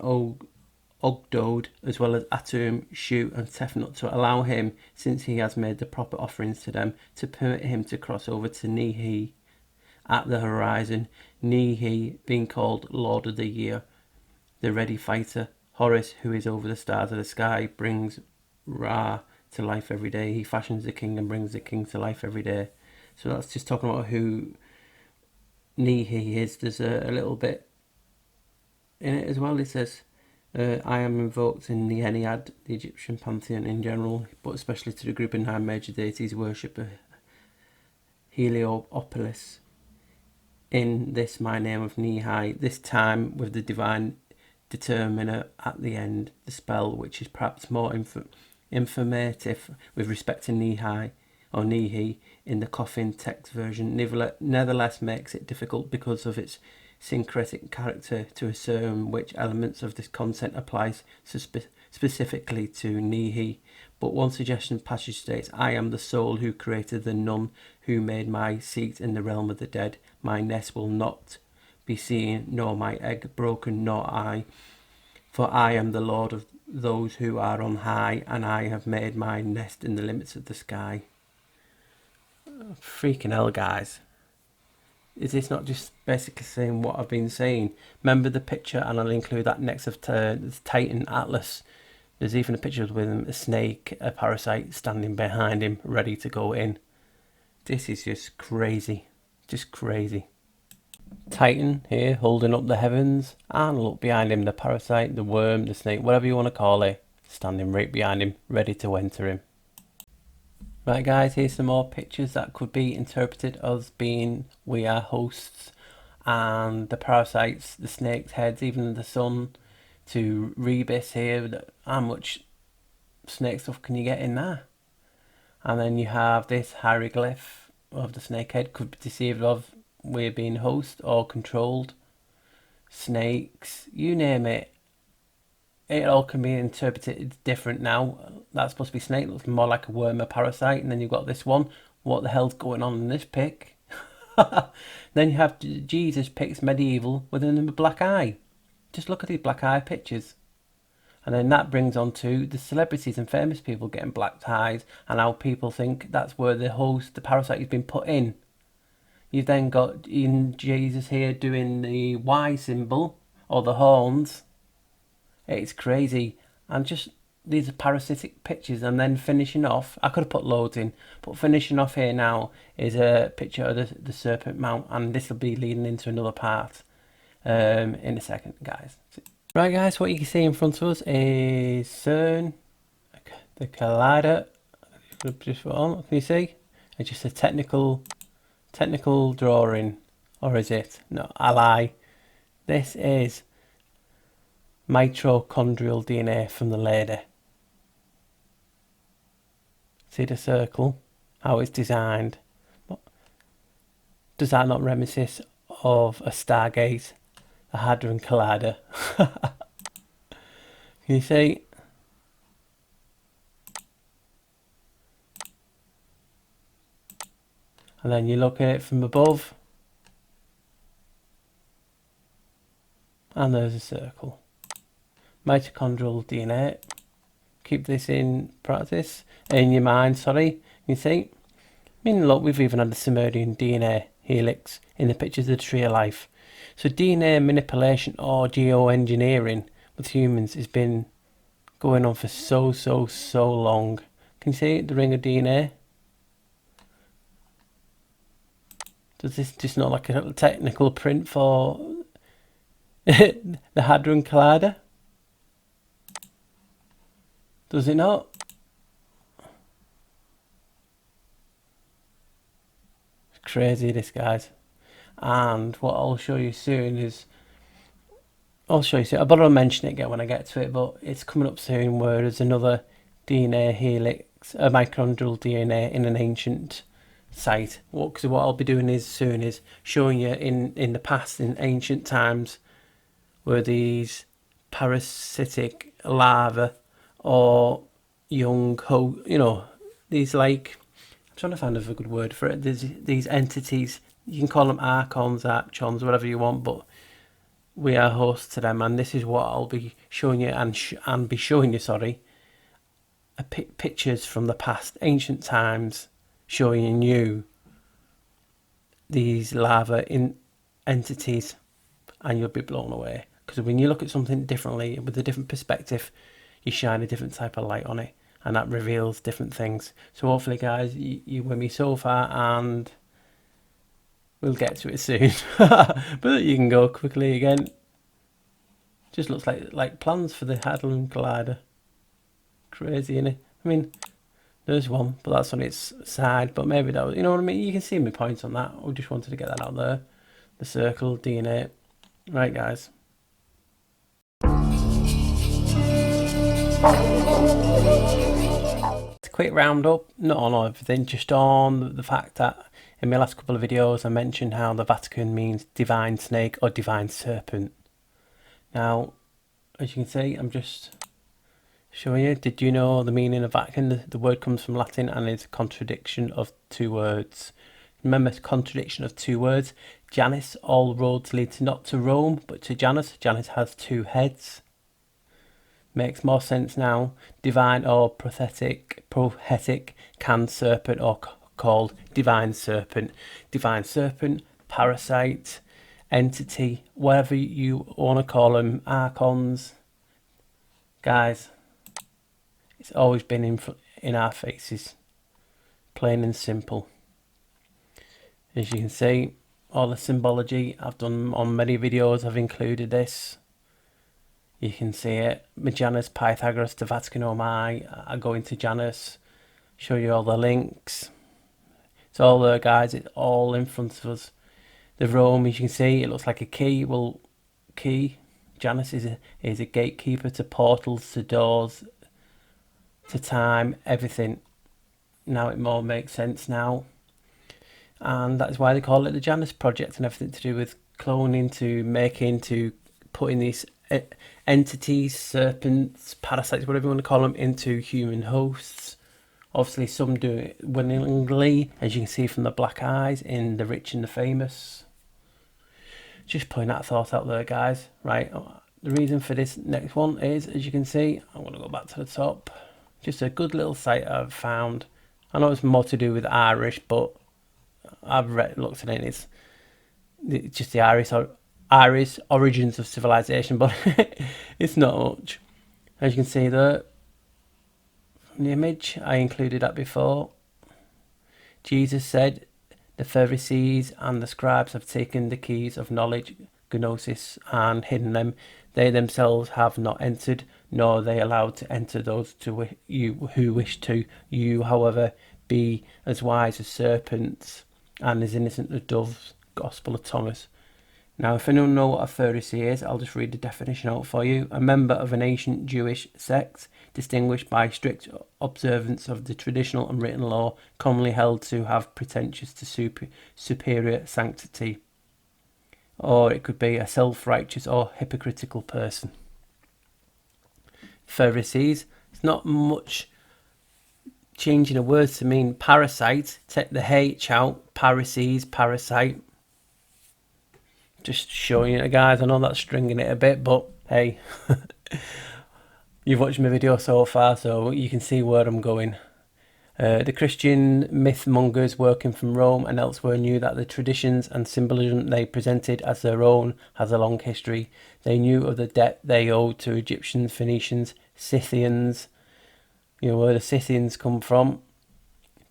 Ogdode, as well as Atum, Shu and Tefnut, to allow him, since he has made the proper offerings to them, to permit him to cross over to Nehi at the horizon. Nehi being called Lord of the Year, the ready fighter. Horus, who is over the stars of the sky, brings Ra to life every day. He fashions the king and brings the king to life every day. So that's just talking about who Nehi is. There's a little bit in it as well. It says, I am invoked in the Ennead, the Egyptian pantheon in general, but especially to the group of 9 major deities worship of Heliopolis. In this my name of Nehi, this time with the divine determiner at the end, the spell, which is perhaps more informative with respect to Nehi or Nehi in the coffin text version, nevertheless makes it difficult because of its syncretic character to assume which elements of this content applies specifically to Nehi. But one suggestion passage states, I am the soul who created the nun, who made my seat in the realm of the dead. My nest will not be seen, nor my egg broken, nor I. For I am the Lord of those who are on high, and I have made my nest in the limits of the sky. Freaking hell, guys. Is this not just basically saying what I've been saying? Remember the picture, and I'll include that next, of Titan Atlas. There's even a picture with him, a snake, a parasite standing behind him, ready to go in. This is just crazy. Just crazy. Titan here, holding up the heavens, and look behind him, the parasite, the worm, the snake, whatever you want to call it, standing right behind him, ready to enter him. Right guys, here's some more pictures that could be interpreted as being we are hosts, and the parasites, the snake's heads, even the sun, to Rebus here. How much snake stuff can you get in there? And then you have this hieroglyph of the snake head, could be deceived of we're being host or controlled. Snakes, you name it. It all can be interpreted different now. That's supposed to be snake, looks more like a worm, a parasite. And then you've got this one. What the hell's going on in this pic? Then you have Jesus pics medieval with a black eye. Just look at these black eye pictures. And then that brings on to the celebrities and famous people getting black eyes, and how people think that's where the host, the parasite, has been put in. You've then got in Jesus here doing the Y symbol, or the horns. It's crazy. And just, these are parasitic pictures. And then finishing off, I could have put loads in, but finishing off here now is a picture of the serpent mount, and this will be leading into another part in a second, guys. Right guys, what you can see in front of us is Cern, the collider. Just put on, can you see? It's just a technical drawing, or is it? No, I lie. This is mitochondrial DNA from the lady. See the circle, how it's designed. Does that not reminisce of a Stargate, a Hadron Collider? Can you see? And then you look at it from above, and there's a circle. Mitochondrial DNA. Keep this in practice, in your mind, sorry. You see? I mean, look, we've even had the Sumerian DNA helix in the pictures of the Tree of Life. So DNA manipulation or geoengineering with humans has been going on for so long. Can you see it? The ring of DNA. Does this just not like a little technical print for the Hadron Collider? Does it not? It's crazy, this, guys. And what I'll show you soon is, but I'll mention it again when I get to it, but it's coming up soon where there's another DNA helix, a mitochondrial DNA in an ancient site. Because what I'll be doing soon is showing you in the past, in ancient times, where these parasitic larvae or young these, like, I'm trying to find a good word for it. There's these entities, you can call them Archons, Archons, whatever you want, but we are hosts to them, and this is what I'll be showing you and be showing you, sorry, pictures from the past, ancient times, showing you these larvae in entities, and you'll be blown away. Because when you look at something differently, with a different perspective, you shine a different type of light on it, and that reveals different things. So hopefully, guys, you with me so far, and we'll get to it soon. But you can go quickly again. Just looks like plans for the Hadron Collider. Crazy, innit? I mean, there's one, but that's on its side. But maybe that was, you know what I mean? You can see my points on that. I just wanted to get that out there. The circle, DNA. Right, guys. It's a quick roundup, not on everything, just on the fact that in my last couple of videos I mentioned how the Vatican means divine snake or divine serpent. Now, as you can see, I'm just showing you. Did you know the meaning of Vatican? The word comes from Latin and is a contradiction of two words. Remember, contradiction of two words. Janus, all roads lead not to Rome, but to Janus. Janus has two heads. Makes more sense now. Divine or prophetic, can serpent, or called divine serpent. Divine serpent, parasite, entity, whatever you want to call them, Archons. Guys, it's always been in our faces. Plain and simple. As you can see, all the symbology I've done on many videos, I've included this. You can see it. Janus, Pythagoras to Vatican, oh my. I go into Janus, show you all the links. It's all there, guys. It's all in front of us. The Rome, as you can see, it looks like a key. Well, key. Janus is a gatekeeper to portals, to doors, to time, everything. Now it more makes sense now. And that's why they call it the Janus Project, and everything to do with cloning, to putting these entities, serpents, parasites, whatever you want to call them, into human hosts. Obviously some do it willingly, as you can see from the black eyes in The Rich and the Famous. Just putting that thought out there, guys. Right, the reason for this next one is, as you can see, I'm going to go back to the top. Just a good little site I've found. I know it's more to do with Irish, but I've looked at it, it's just the Irish origins of civilization, but it's not much. As you can see there, from the image, I included that before. Jesus said, the Pharisees and the scribes have taken the keys of knowledge, gnosis, and hidden them. They themselves have not entered, nor are they allowed to enter those who wish to. You, however, be as wise as serpents and as innocent as doves. Gospel of Thomas. Now, if anyone knows what a Pharisee is, I'll just read the definition out for you. A member of an ancient Jewish sect, distinguished by strict observance of the traditional and written law, commonly held to have pretensions to superior sanctity. Or it could be a self-righteous or hypocritical person. Pharisees, it's not much changing of words to mean parasite. Take the H out, Pharisees, parasite. Just showing you, guys. I know that's stringing it a bit, but hey, you've watched my video so far, so you can see where I'm going. The Christian mythmongers working from Rome and elsewhere knew that the traditions and symbolism they presented as their own has a long history. They knew of the debt they owed to Egyptians, Phoenicians, Scythians, you know where the Scythians come from,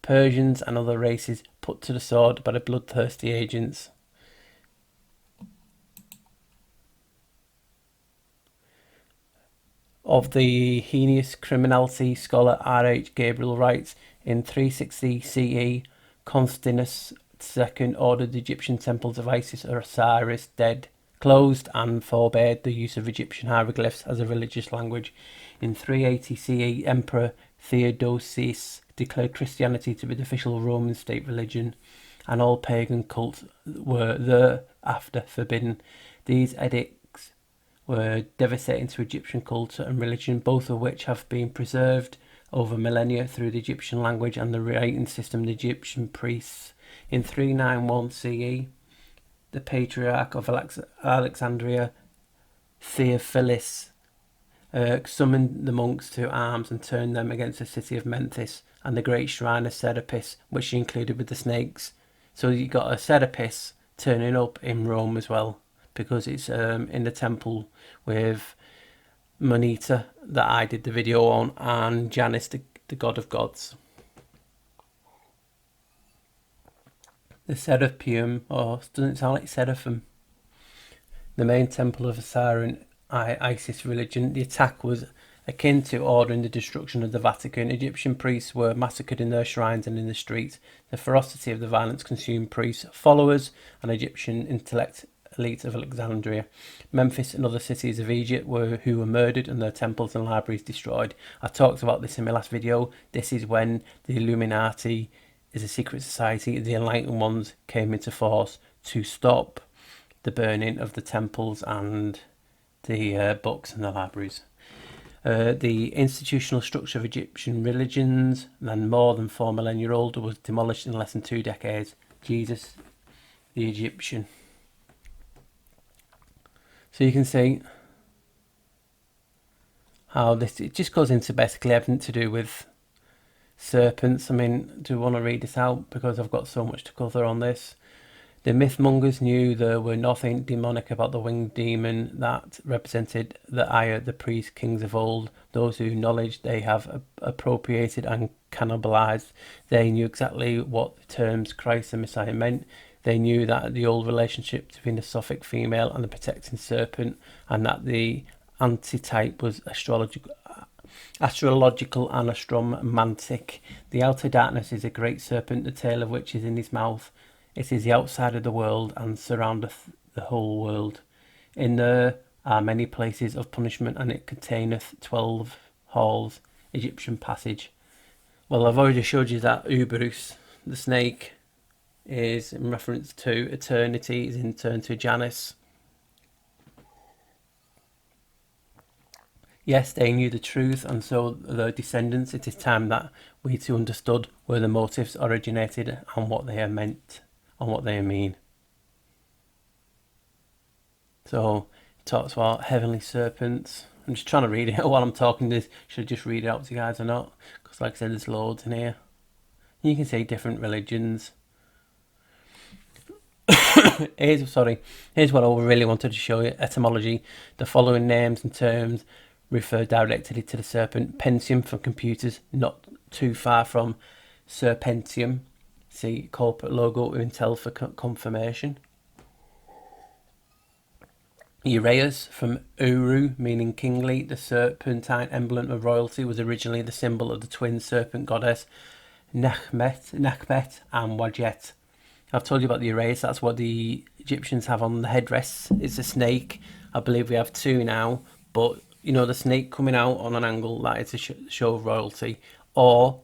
Persians and other races put to the sword by the bloodthirsty agents. Of the heinous criminality, scholar R.H. Gabriel writes, in 360 CE, Constantinus II ordered the Egyptian temples of Isis or Osiris dead closed and forbade the use of Egyptian hieroglyphs as a religious language. In 380 CE, Emperor Theodosius declared Christianity to be the official Roman state religion, and all pagan cults were thereafter forbidden. These edicts were devastating to Egyptian culture and religion, both of which have been preserved over millennia through the Egyptian language and the writing system of the Egyptian priests. In 391 CE, the Patriarch of Alexandria, Theophilus, summoned the monks to arms and turned them against the city of Memphis and the great shrine of Serapis, which she included with the snakes. So you got a Serapis turning up in Rome as well, because it's in the temple with Moneta that I did the video on, and Janus, the god of gods. The Serapeum, or doesn't it sound like Seraphim? The main temple of Cern, Isis religion. The attack was akin to ordering the destruction of the Vatican. Egyptian priests were massacred in their shrines and in the streets. The ferocity of the violence consumed priests, followers, and Egyptian intellect elite of Alexandria. Memphis and other cities of Egypt who were murdered and their temples and libraries destroyed. I talked about this in my last video. This is when the Illuminati is a secret society. The enlightened ones came into force to stop the burning of the temples and the books and the libraries. The institutional structure of Egyptian religions, then more than 4 millennia old, was demolished in less than 2 decades. Jesus, the Egyptian. So you can see how it just goes into basically everything to do with serpents. I mean, do you want to read this out? Because I've got so much to cover on this. The mythmongers knew there were nothing demonic about the winged demon that represented the Aya, the priest kings of old, those whose knowledge they have appropriated and cannibalized. They knew exactly what the terms Christ and Messiah meant. They knew that the old relationship between the Sophic female and the protecting serpent, and that the antitype was astrological and astromantic. The outer darkness is a great serpent, the tail of which is in his mouth. It is the outside of the world and surroundeth the whole world. In there are many places of punishment, and it containeth 12 halls. Egyptian passage. Well, I've already showed you that Uberus, the snake, is in reference to eternity, is in turn to Janus. Yes, they knew the truth, and so their descendants. It is time that we too understood where the motives originated and what they are meant and what they mean. So it talks about heavenly serpents. I'm just trying to read it while I'm talking this. Should I just read it out to you guys or not? Because like I said, there's loads in here. You can see different religions. Here's what I really wanted to show you. Etymology. The following names and terms refer directly to the serpent. Pentium for computers, not too far from Serpentium. See corporate logo with Intel for confirmation. Uraeus from Uru, meaning kingly. The serpentine emblem of royalty was originally the symbol of the twin serpent goddess Nekhmet and Wadjet. I've told you about the Uraeus. That's what the Egyptians have on the headrests. It's a snake. I believe we have 2 now, but you know, the snake coming out on an angle, that is to show royalty, or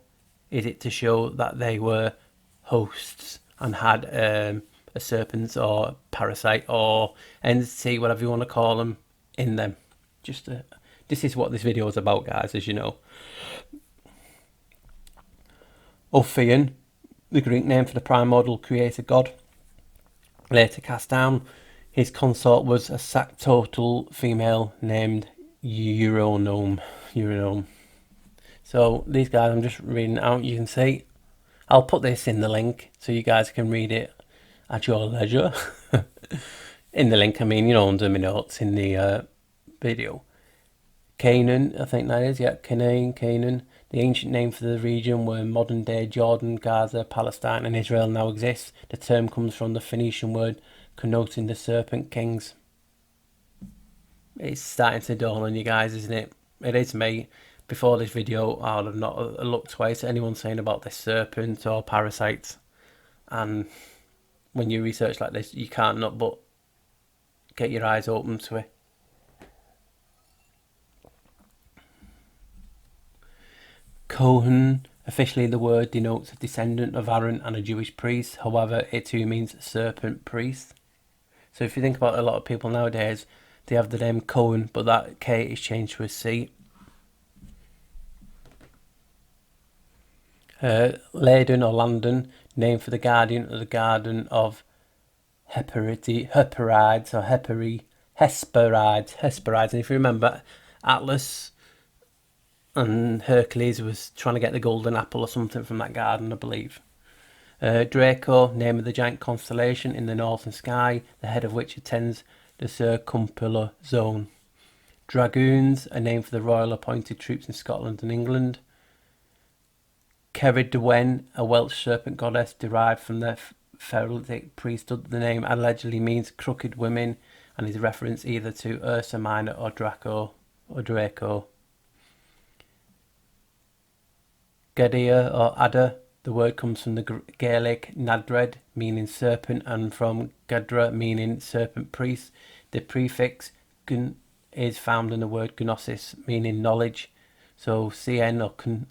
is it to show that they were hosts and had a serpent or parasite or entity, whatever you want to call them, in them? This is what this video is about, guys, as you know. Ophion, the Greek name for the primordial creator god, later cast down. His consort was a sacerdotal female named Euronome. So these guys, I'm just reading out. You can see. I'll put this in the link so you guys can read it at your leisure. In the link, I mean, you know, under my notes in the video. Canaan, I think that is, yeah, Canaan. The ancient name for the region where modern-day Jordan, Gaza, Palestine and Israel now exist. The term comes from the Phoenician word connoting the serpent kings. It's starting to dawn on you guys, isn't it? It is me. Before this video, I would have not looked twice at anyone saying about this serpent or parasites. And when you research like this, you can't not but get your eyes open to it. Kohen, officially the word denotes a descendant of Aaron and a Jewish priest. However, it too means serpent priest. So if you think about a lot of people nowadays, they have the name Cohen, but that K is changed to a C. Laden or Landon, named for the guardian of the garden of Hesperides. And if you remember, Atlas and Hercules was trying to get the golden apple or something from that garden, I believe. Draco, name of the giant constellation in the northern sky, the head of which attends the circumpolar zone. Dragoons, a name for the royal appointed troops in Scotland and England. Ceridwen, a Welsh serpent goddess derived from the Pharisaic priesthood. The name allegedly means crooked women and is referenced either to Ursa Minor or Draco. Gadia or Ada, the word comes from the Gaelic Nadred, meaning serpent, and from Gadra, meaning serpent priest. The prefix gun is found in the word gnosis, meaning knowledge. So Cn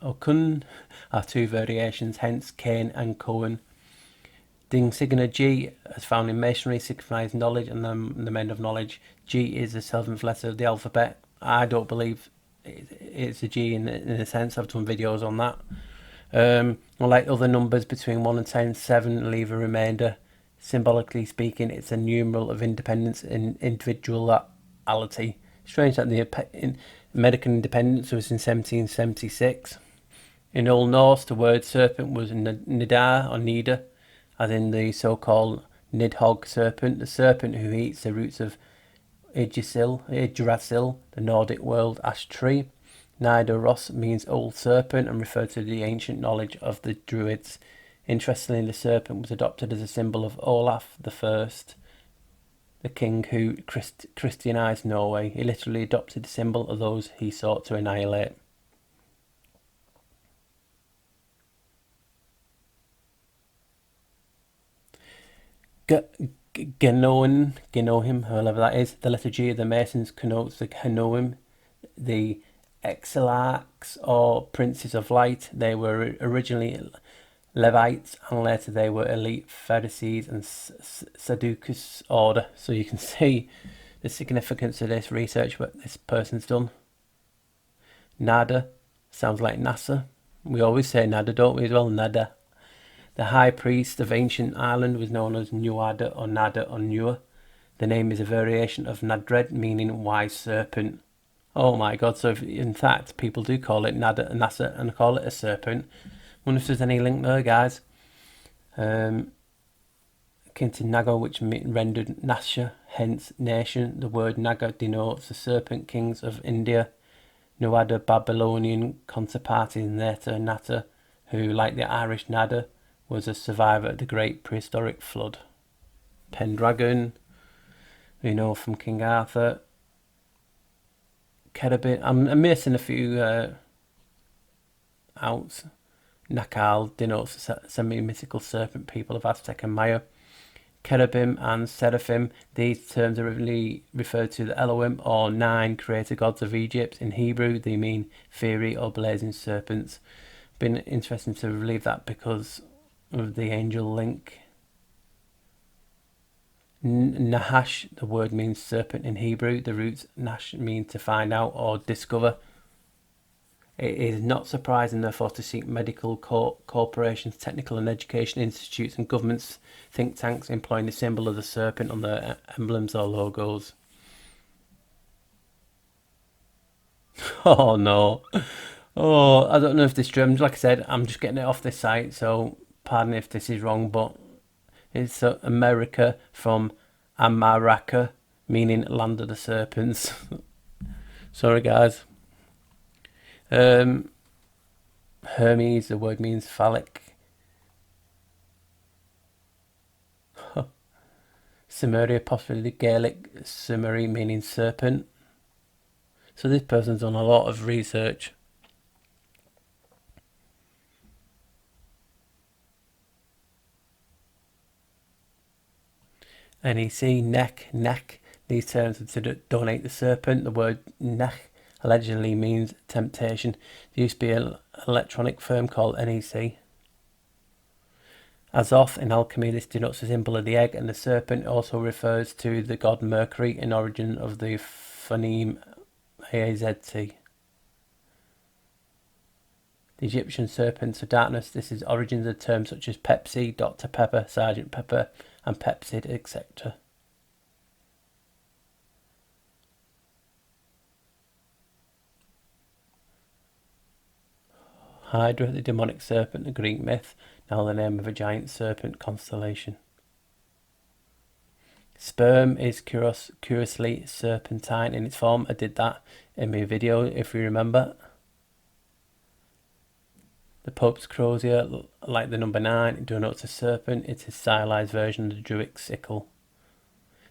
or kun are two variations, hence Cain and Cohen. The insignia G, as found in masonry, signifies knowledge and the men of knowledge. G is the 7th letter of the alphabet. I don't believe it's a G in a sense. I've done videos on that. Unlike other numbers between 1 and 10, 7 leave a remainder. Symbolically speaking, it's a numeral of independence and individuality. Strange that the American independence was in 1776. In Old Norse, the word serpent was nidar or nida, as in the so-called nidhogg serpent, the serpent who eats the roots of Yggdrasil, the Nordic world ash tree. Nidaros means old serpent and referred to the ancient knowledge of the Druids. Interestingly, the serpent was adopted as a symbol of Olaf I, the king who Christianized Norway. He literally adopted the symbol of those he sought to annihilate. Genohim, however that is, the letter G of the Masons connotes the Genohim, the Exilarchs or princes of light. They were originally Levites and later they were elite Pharisees and Sadducees order. So you can see the significance of this research what this person's done. Nada sounds like NASA. We always say Nada, don't we, as well? Nada. The high priest of ancient Ireland was known as Nuada or Nada or Nua. The name is a variation of Nadred, meaning wise serpent. Oh my god, so in fact people do call it Nada and Nasa and call it a serpent. Wonder if there's any link there, guys. Akin to Naga, which rendered Nasha, hence nation. The word Naga denotes the serpent kings of India. Nuada, Babylonian counterparty Nata, who, like the Irish Nada, was a survivor of the great prehistoric flood. Pendragon, we know from King Arthur. Cherubim, I'm missing a few out. Nakal denotes the semi-mythical serpent people of Aztec and Maya. Cherubim and Seraphim, these terms originally referred to the Elohim or 9 creator gods of Egypt. In Hebrew, they mean fiery or blazing serpents. Been interesting to relieve that because of the angel link. Nahash, the word means serpent in Hebrew. The roots Nash mean to find out or discover. It is not surprising, therefore, to see medical corporations, technical and education institutes and governments, think tanks employing the symbol of the serpent on their emblems or logos. Oh no. Oh, I don't know if this drums, like I said, I'm just getting it off this site, so pardon if this is wrong, but it's America from Amaraka, meaning land of the serpents. Sorry, guys. Hermes, the word means phallic. Cimmeria, possibly Gaelic Cimmery, meaning serpent. So this person's done a lot of research. NEC, neck. These terms are to donate the serpent. The word neck allegedly means temptation. There used to be an electronic firm called NEC. Azoth in alchemy, this denotes the symbol of the egg, and the serpent also refers to the god Mercury in origin of the phoneme AAZT. The Egyptian serpents of darkness, this is origins of terms such as Pepsi, Dr. Pepper, Sergeant Pepper, and Pepsid, etc. Hydra, the demonic serpent, the Greek myth, now the name of a giant serpent constellation. Sperm is curiously serpentine in its form. I did that in my video, if you remember. The Pope's crozier, like the number 9, it denotes a serpent. It's a stylized version of the Druidic sickle.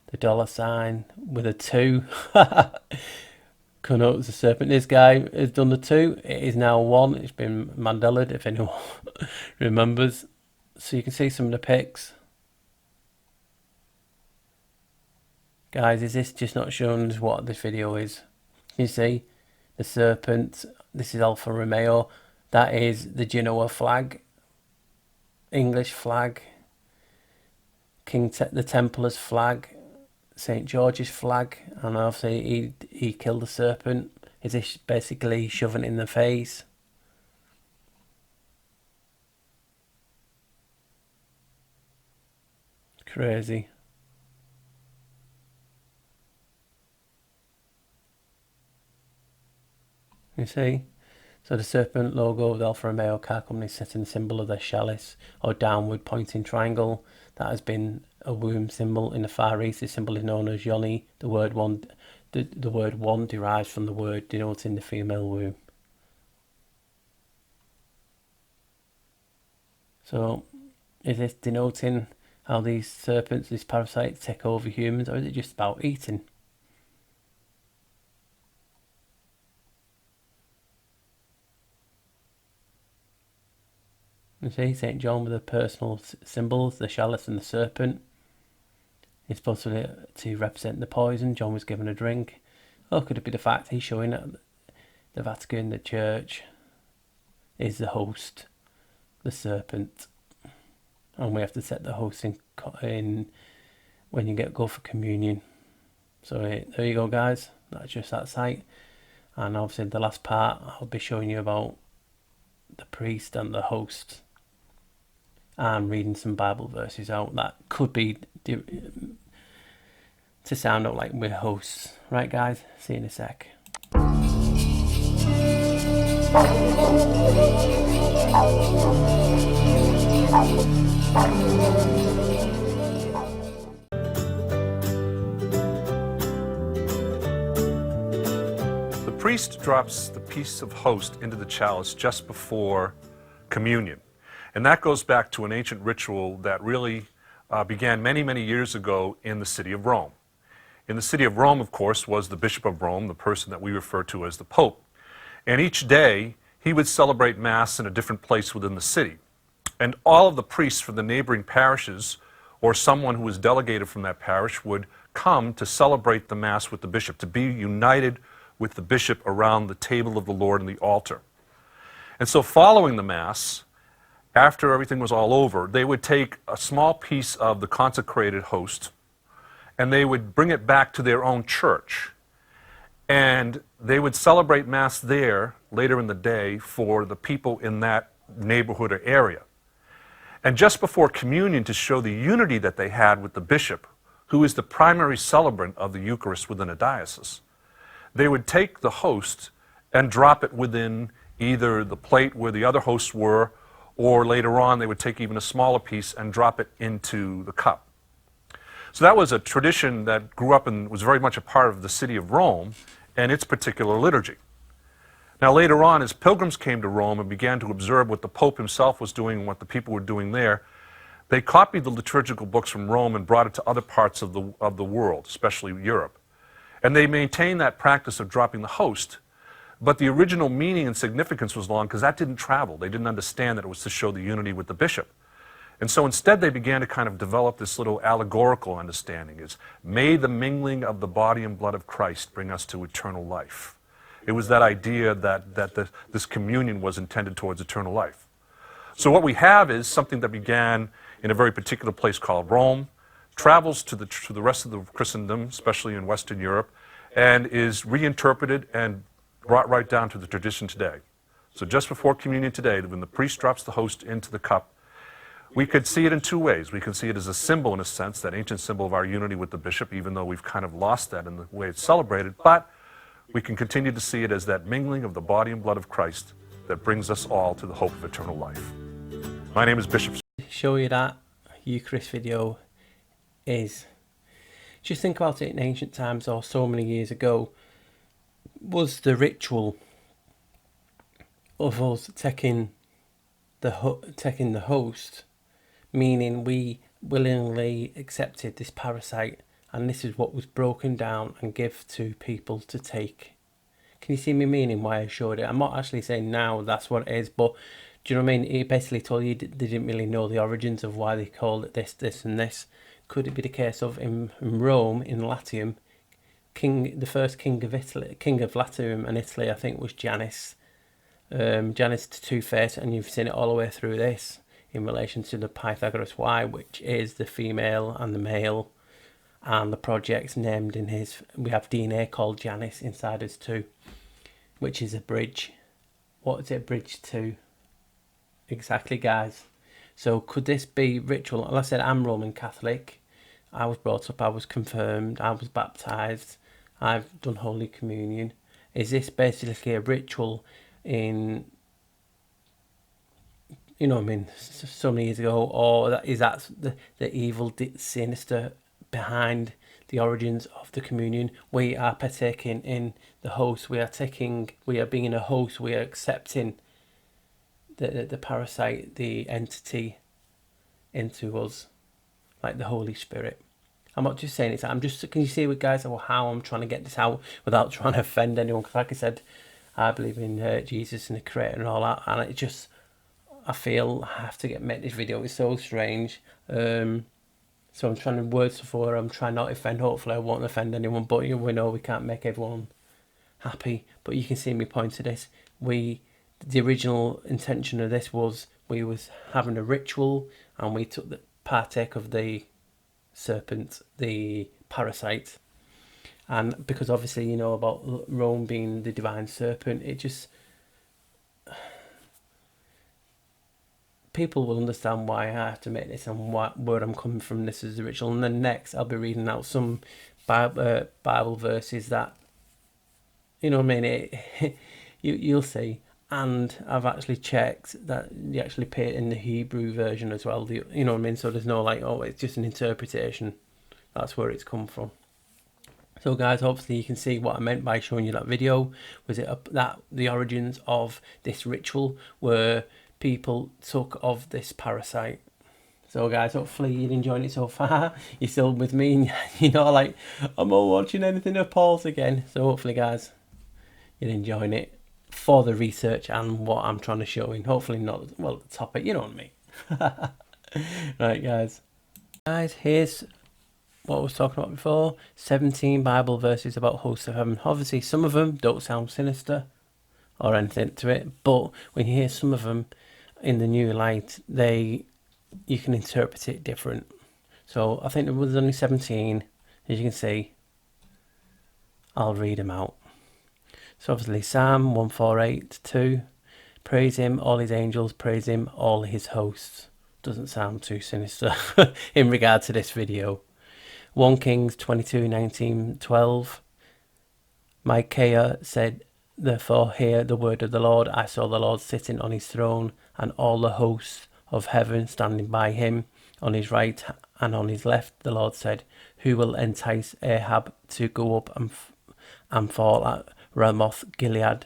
The dollar sign with a 2 connotes a serpent. This guy has done the 2. It is now 1. It's been Mandelaed, if anyone remembers. So you can see some of the pics. Guys, is this just not showing us what this video is? You see the serpent. This is Alfa Romeo. That is the Genoa flag, English flag, the Templars flag, St. George's flag, and obviously he killed the serpent. Is this basically shoving it in the face? Crazy. You see? So the serpent logo of the Alfa Romeo car company set in the symbol of their chalice or downward pointing triangle. That has been a womb symbol in the Far East. This symbol is known as yoni. The word one derives from the word denoting the female womb. So is this denoting how these serpents, these parasites, take over humans, or is it just about eating? You see, St. John with the personal symbols, the chalice and the serpent. It's supposed to represent the poison. John was given a drink. Or could it be the fact he's showing that the Vatican, the church, is the host, the serpent. And we have to set the host in when you go for communion. So there you go, guys. That's just that site. And obviously the last part, I'll be showing you about the priest and the host. And reading some Bible verses out that could be to sound out like we're hosts. Right, guys? See you in a sec. The priest drops the piece of host into the chalice just before communion. And that goes back to an ancient ritual that really began many, many years ago in the city of Rome. In the city of Rome, of course, was the Bishop of Rome, the person that we refer to as the Pope. And each day, he would celebrate Mass in a different place within the city. And all of the priests from the neighboring parishes, or someone who was delegated from that parish, would come to celebrate the Mass with the bishop, to be united with the bishop around the table of the Lord and the altar. And so following the Mass, after everything was all over, they would take a small piece of the consecrated host and they would bring it back to their own church. And they would celebrate Mass there later in the day for the people in that neighborhood or area. And just before communion, to show the unity that they had with the bishop, who is the primary celebrant of the Eucharist within a diocese, they would take the host and drop it within either the plate where the other hosts were, or later on they would take even a smaller piece and drop it into the cup. So that was a tradition that grew up and was very much a part of the city of Rome and its particular liturgy. Now later on, as pilgrims came to Rome and began to observe what the Pope himself was doing and what the people were doing there, they copied the liturgical books from Rome and brought it to other parts of the world, especially Europe. And they maintained that practice of dropping the host, but the original meaning and significance was long because that didn't travel. They didn't understand that it was to show the unity with the bishop. And so instead they began to kind of develop this little allegorical understanding. Is, may the mingling of the body and blood of Christ bring us to eternal life. It was that idea that this communion was intended towards eternal life. So what we have is something that began in a very particular place called Rome, travels to the rest of the Christendom, especially in Western Europe, and is reinterpreted and brought right down to the tradition today. So just before communion today, when the priest drops the host into the cup, we could see it in two ways. We can see it as a symbol, in a sense, that ancient symbol of our unity with the bishop, even though we've kind of lost that in the way it's celebrated, but we can continue to see it as that mingling of the body and blood of Christ that brings us all to the hope of eternal life. My name is Bishop. Show you that Eucharist video is, just think about it, in ancient times or so many years ago, was the ritual of us taking the host, meaning we willingly accepted this parasite, and this is what was broken down and give to people to take. Can you see me meaning why I showed it? I'm not actually saying now that's what it is, but do you know what I mean? It basically told you they didn't really know the origins of why they called it this, this and this. Could it be the case of in Rome, in Latium, the first king of Latium and Italy, I think, was Janus. Janus to Two-Face, and you've seen it all the way through this in relation to the Pythagoras Y, which is the female and the male, and the projects named in his. We have DNA called Janus inside us too, which is a bridge. What is it a bridge to? Exactly, guys. So could this be ritual? Like I said, I'm Roman Catholic. I was brought up, I was confirmed, I was baptized, I've done Holy Communion. Is this basically a ritual in, you know what I mean, so many years ago, or is that the evil, sinister behind the origins of the communion? We are partaking in the host, we are being a host, we are accepting the parasite, the entity into us, like the Holy Spirit. I'm not just saying it, can you see with guys how I'm trying to get this out without trying to offend anyone? Because like I said, I believe in Jesus and the Creator and all that, and it just, I feel I have to make this video. It's so strange. So I'm trying to word stuff for, I'm trying not to offend. Hopefully I won't offend anyone, but we know we can't make everyone happy. But you can see me point to this. The original intention of this was we was having a ritual, and we took the partake of the serpent, the parasite, and because obviously you know about Rome being the divine serpent, it just, people will understand why I have to make this and where I'm coming from. This is the ritual, and then next I'll be reading out some Bible verses that, you know what I mean, you'll see. And I've actually checked that you actually pay it in the Hebrew version as well. You know what I mean? So there's no like, oh, it's just an interpretation. That's where it's come from. So guys, hopefully you can see what I meant by showing you that video. Was it that the origins of this ritual where people took of this parasite? So guys, hopefully you're enjoying it so far. You're still with me, and you're not like, I'm not watching anything of Paul's again. So hopefully guys, you're enjoying it for the research and what I'm trying to show in. Hopefully not, well, the topic, you know what I mean. Right guys, here's what I was talking about before. 17 Bible verses about hosts of heaven. Obviously some of them don't sound sinister or anything to it, but when you hear some of them in the new light, you can interpret it different. So I think there was only 17, as you can see. I'll read them out. So obviously Psalm 148:2, praise him, all his angels, praise him, all his hosts. Doesn't sound too sinister in regard to this video. 1 Kings 22:19-12, Micaiah said, Therefore hear the word of the Lord. I saw the Lord sitting on his throne, and all the hosts of heaven standing by him, on his right and on his left. The Lord said, who will entice Ahab to go up and fall at Ramoth Gilead?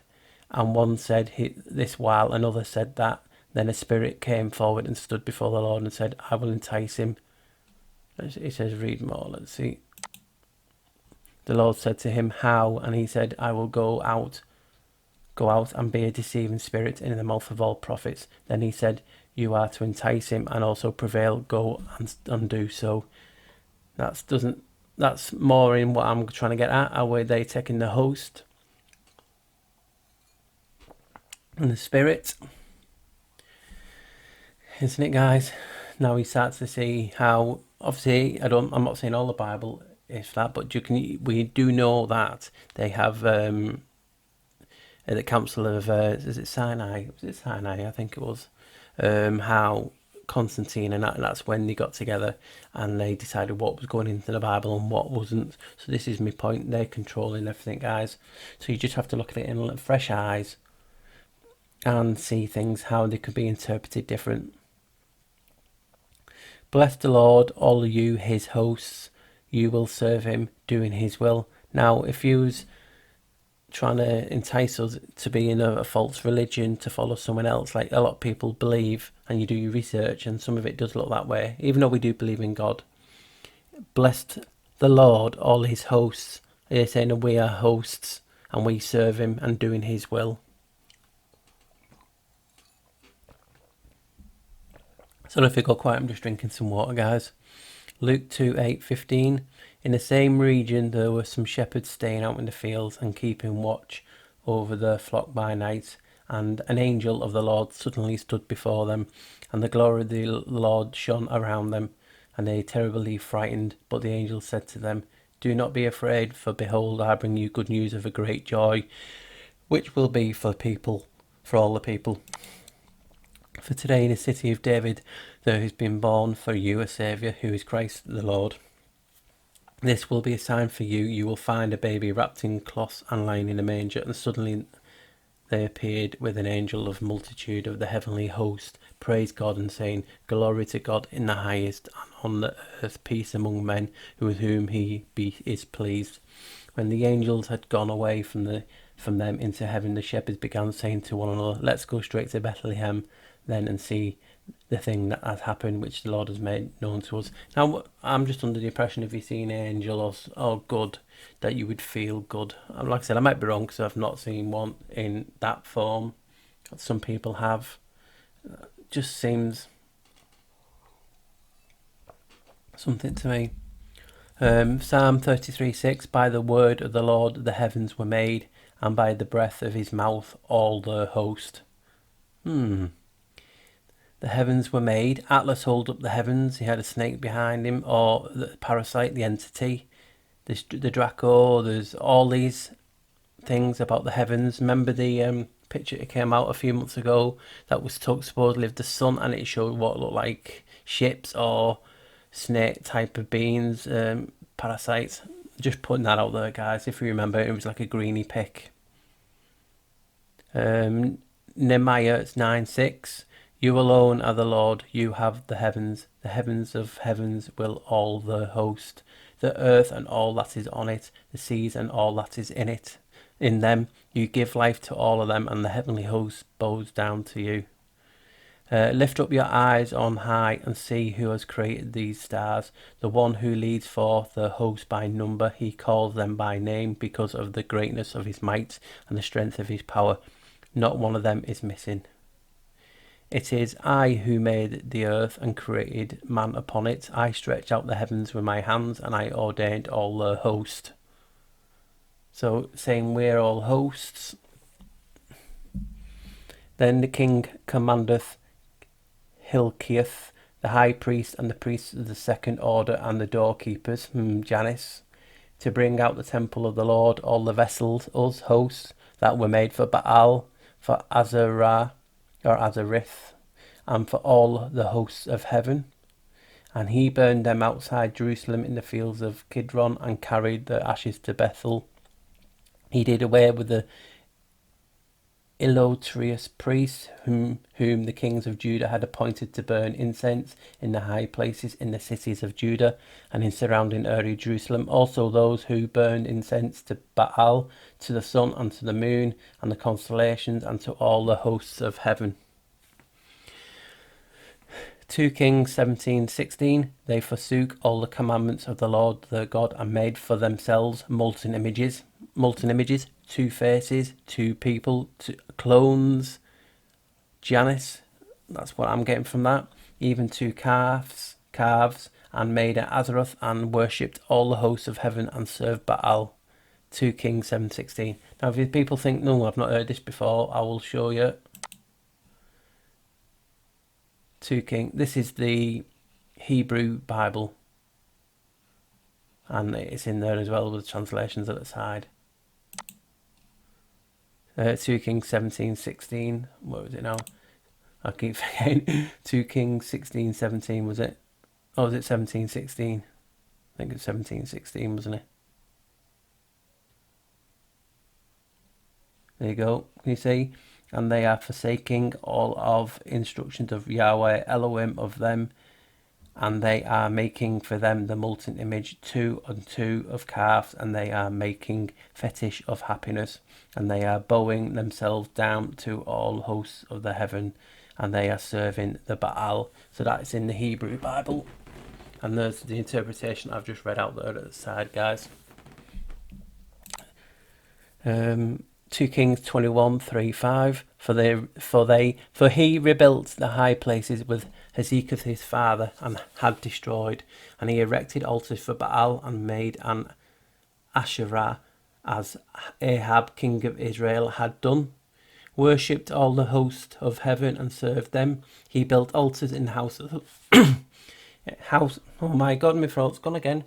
And one said this while another said that. Then a spirit came forward and stood before the Lord and said, I will entice him. It says, read more, let's see. The Lord said to him, how? And he said, I will go out and be a deceiving spirit in the mouth of all prophets. Then he said, you are to entice him and also prevail. Go and do so. That's more in what I'm trying to get at. How were they taking the host and the spirit? Isn't it, guys? Now he starts to see how, obviously, I'm not saying all the Bible is that, but we do know that they have at the Council of is it Sinai? Was it Sinai? I think it was. How Constantine and that's when they got together and they decided what was going into the Bible and what wasn't. So this is my point. They're controlling everything, guys. So you just have to look at it in fresh eyes and see things how they could be interpreted different. Bless the Lord, all of you, his hosts. You will serve him, doing his will. Now, if you was trying to entice us to be in a false religion, to follow someone else, like a lot of people believe, and you do your research, and some of it does look that way, even though we do believe in God. Blessed the Lord, all his hosts. They're saying that we are hosts, and we serve him and doing his will. So if you go quiet, I'm just drinking some water, guys. Luke 2:8-15. In the same region there were some shepherds staying out in the fields and keeping watch over their flock by night. And an angel of the Lord suddenly stood before them, and the glory of the Lord shone around them, and they terribly frightened. But the angel said to them, do not be afraid, for behold, I bring you good news of a great joy, which will be for all the people. For today in the city of David there has been born for you a Saviour, who is Christ the Lord. This will be a sign for you. You will find a baby wrapped in cloths and lying in a manger. And suddenly they appeared with an angel of multitude of the heavenly host, praise God and saying, glory to God in the highest, and on the earth peace among men with whom he is pleased. When the angels had gone away from them into heaven, the shepherds began saying to one another, let's go straight to Bethlehem then and see the thing that has happened, which the Lord has made known to us. Now, I'm just under the impression if you see an angel or good, that you would feel good. Like I said, I might be wrong because I've not seen one in that form. Some people have. Just seems something to me. Psalm 33:6. By the word of the Lord the heavens were made, and by the breath of his mouth all the host. The heavens were made. Atlas holds up the heavens. He had a snake behind him, or the parasite, the entity. There's the Draco. There's all these things about the heavens. Remember the picture that came out a few months ago that was supposedly of the sun, and it showed what looked like ships or snake type of beings, parasites. Just putting that out there, guys. If you remember, it was like a greeny pick. Nehemiah 9:6. You alone are the Lord, you have the heavens of heavens will all the host, the earth and all that is on it, the seas and all that is in it. In them you give life to all of them, and the heavenly host bows down to you. Lift up your eyes on high and see who has created these stars, the one who leads forth the host by number. He calls them by name because of the greatness of his might and the strength of his power. Not one of them is missing. It is I who made the earth and created man upon it. I stretched out the heavens with my hands, and I ordained all the host. So, saying we're all hosts. Then the king commandeth Hilkiah, the high priest, and the priests of the second order, and the doorkeepers, Janus, to bring out the temple of the Lord, all the vessels, us hosts, that were made for Baal, for Azarah, or Azarith, and for all the hosts of heaven. And he burned them outside Jerusalem in the fields of Kidron, and carried the ashes to Bethel. He did away with the illustrious priests whom the kings of Judah had appointed to burn incense in the high places in the cities of Judah and in surrounding area Jerusalem. Also those who burned incense to Baal, to the sun and to the moon and the constellations and to all the hosts of heaven. 2 Kings 17:16. They forsook all the commandments of the Lord their God and made for themselves molten images, 2 faces, 2 people, 2 clones, Janus, that's what I'm getting from that, even 2 calves, and made an Azeroth and worshipped all the hosts of heaven and served Baal. 2 Kings 7:16. Now if people think, no, I've not heard this before, I will show you. 2 Kings, this is the Hebrew Bible, and it's in there as well with translations at the side. 2 Kings 17:16. What was it now? I keep forgetting. 2 Kings 16:17 was it? Oh, was it 17:16? I think it's 17:16, wasn't it? There you go. Can you see? And they are forsaking all of instructions of Yahweh Elohim of them, and they are making for them the molten image 2 and 2 of calves, and they are making fetish of happiness, and they are bowing themselves down to all hosts of the heaven, and they are serving the Baal. So that's in the Hebrew Bible, and there's the interpretation I've just read out there at the side, guys. 2 Kings 21:3-5. For he rebuilt the high places with Hezekiah his father and had destroyed, and he erected altars for Baal and made an Asherah as Ahab king of Israel had done, worshipped all the host of heaven and served them. He built altars in the house of house. Oh my God, my throat's gone again.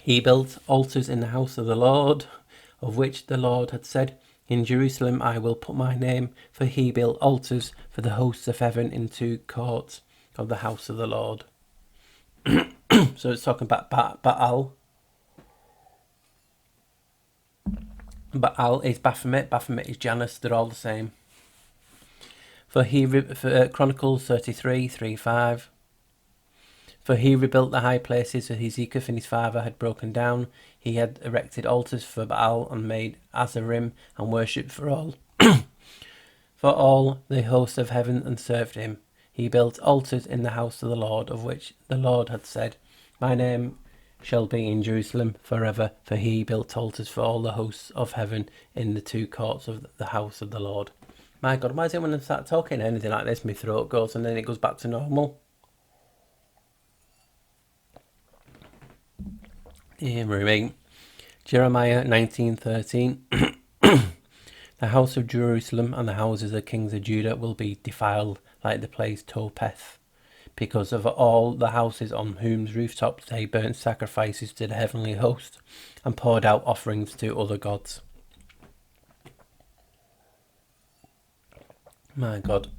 He built altars in the house of the Lord, of which the Lord had said, in Jerusalem I will put my name, for he built altars for the hosts of heaven in 2 courts of the house of the Lord. So it's talking about Baal. Baal is Baphomet, Baphomet is Janus, they're all the same. For Chronicles 33:3-5. For he rebuilt the high places that Hezekiah and his father had broken down. He had erected altars for Baal and made Azarim and worshipped for all the hosts of heaven and served him. He built altars in the house of the Lord, of which the Lord had said, my name shall be in Jerusalem forever. For he built altars for all the hosts of heaven in the 2 courts of the house of the Lord. My God, why is it when I start talking anything like this, my throat goes and then it goes back to normal? Jeremiah 19:13. The house of Jerusalem and the houses of kings of Judah will be defiled like the place Topeth, because of all the houses on whose rooftops they burnt sacrifices to the heavenly host and poured out offerings to other gods. My God.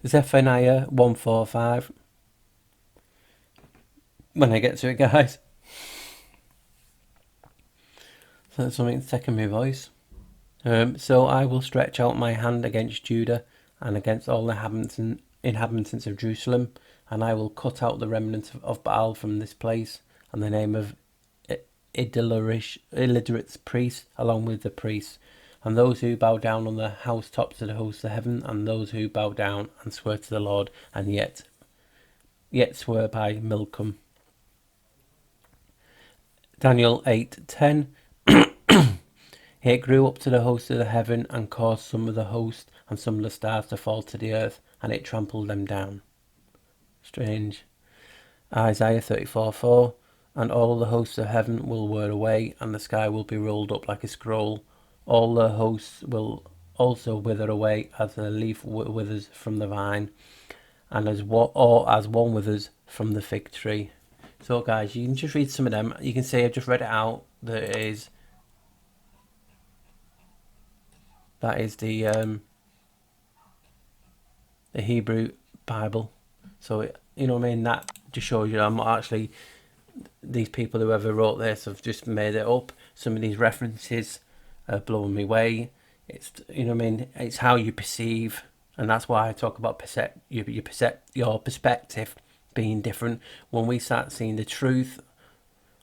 Zephaniah 1:4-5. When I get to it, guys. So that's something taking my voice. So I will stretch out my hand against Judah and against all the inhabitants of Jerusalem, and I will cut out the remnant of Baal from this place, and the name of illiterate priests along with the priests, and those who bow down on the housetops to the hosts of heaven, and those who bow down and swear to the Lord, and yet swear by Milcom. Daniel 8:10. It grew up to the host of the heaven and caused some of the host and some of the stars to fall to the earth, and it trampled them down. Strange. Isaiah 34:4. And all the hosts of heaven will wear away, and the sky will be rolled up like a scroll. All the hosts will also wither away as a leaf withers from the vine, and as one withers from the fig tree. So guys, you can just read some of them. You can see I've just read it out. That is the Hebrew Bible. So you know what I mean. That just shows you I'm not actually these people, whoever wrote this, have just made it up. Some of these references are blowing me away. It's, you know what I mean, it's how you perceive, and that's why I talk about your perspective being different. When we start seeing the truth,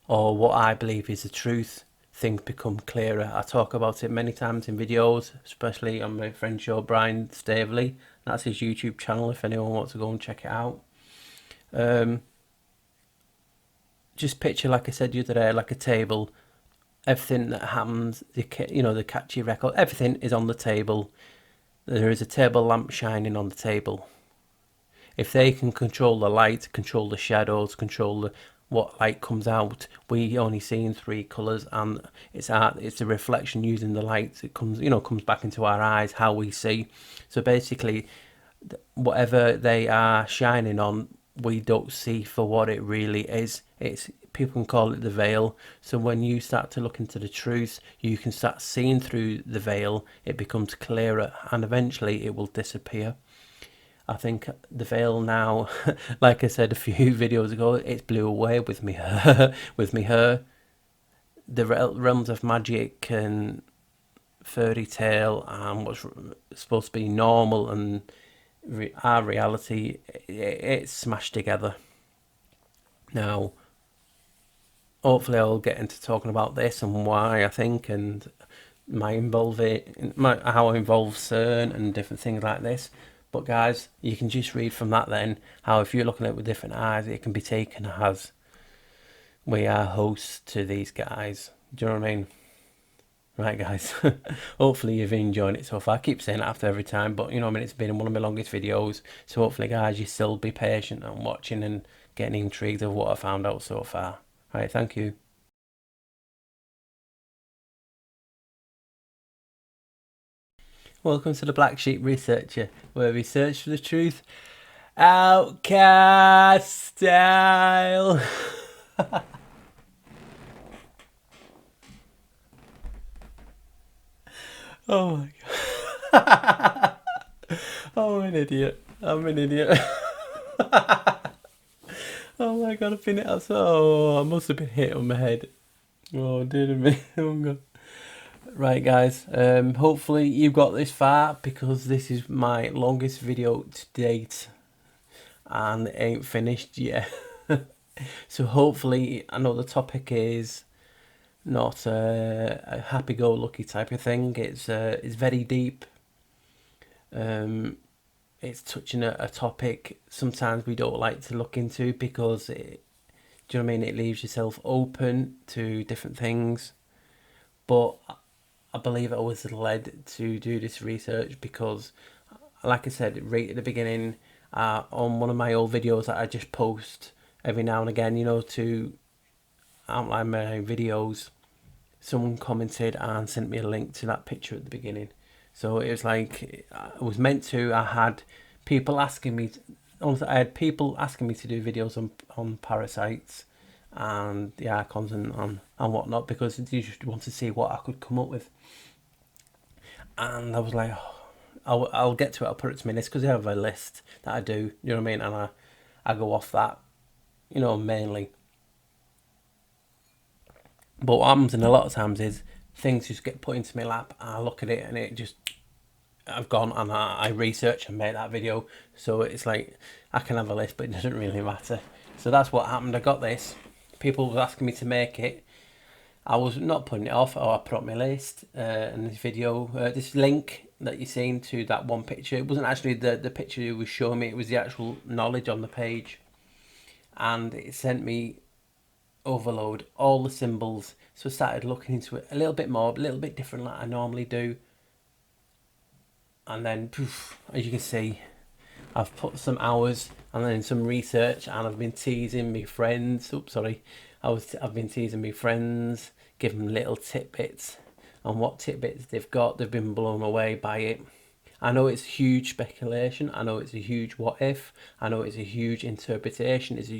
or what I believe is the truth, things become clearer. I talk about it many times in videos, especially on my friend show, Brian Staveley. That's his YouTube channel if anyone wants to go and check it out. Just picture, like I said the other day, like a table. Everything that happens, the catchy record, everything is on the table. There is a table lamp shining on the table. If they can control the light, control the shadows, control what light comes out, we only see in 3 colours, and it's a reflection using the light. It comes back into our eyes, how we see. So basically, whatever they are shining on, we don't see for what it really is. People can call it the veil. So when you start to look into the truth, you can start seeing through the veil. It becomes clearer, and eventually it will disappear. I think the veil now, like I said a few videos ago, it's blew away with me hair. The realms of magic and fairy tale and what's supposed to be normal and our reality, it's smashed together. Now, hopefully I'll get into talking about this and why I think, and how I involve Cern and different things like this. But guys, you can just read from that then how if you're looking at it with different eyes, it can be taken as we are hosts to these guys. Do you know what I mean? Right, guys. Hopefully you've enjoyed it so far. I keep saying it after every time, but you know what I mean, it's been one of my longest videos. So hopefully, guys, you still be patient and watching and getting intrigued of what I found out so far. Right, thank you. Welcome to the Black Sheep Researcher, where we search for the truth outcast style. Oh my god. Oh, I'm an idiot. Oh my god, I've been hit. I must have been hit on my head. Oh, dear me. Oh god. Right, guys, hopefully you got this far, because this is my longest video to date and it ain't finished yet. So hopefully, I know the topic is not a happy-go-lucky type of thing. It's very deep. It's touching a topic sometimes we don't like to look into, because do you know what I mean, it leaves yourself open to different things. But I believe I was led to do this research because, like I said right at the beginning, on one of my old videos that I just post every now and again, to outline my videos, someone commented and sent me a link to that picture at the beginning. So it was like, it was meant to, I had people asking me to do videos on Parasites and the Archons and whatnot, because they just want to see what I could come up with. And I was like, I'll get to it, I'll put it to my list, because I have a list that I do, you know what I mean, and I go off that, mainly. But what happens in a lot of times is things just get put into my lap, and I look at it and I've gone and I research and make that video. So it's like, I can have a list, but it doesn't really matter. So that's what happened. I got this. People were asking me to make it. I was not putting it off, or I put up my list, and this video, this link that you're seeing to that one picture, it wasn't actually the picture it was showing me, it was the actual knowledge on the page. And it sent me overload, all the symbols. So I started looking into it a little bit more, a little bit different like I normally do. And then, poof, as you can see, I've put some hours and then some research, and I've been teasing my friends. I've been teasing my friends, giving them little tidbits, and what tidbits they've got, they've been blown away by it. I know it's huge speculation. I know it's a huge what if. I know it's a huge interpretation. It's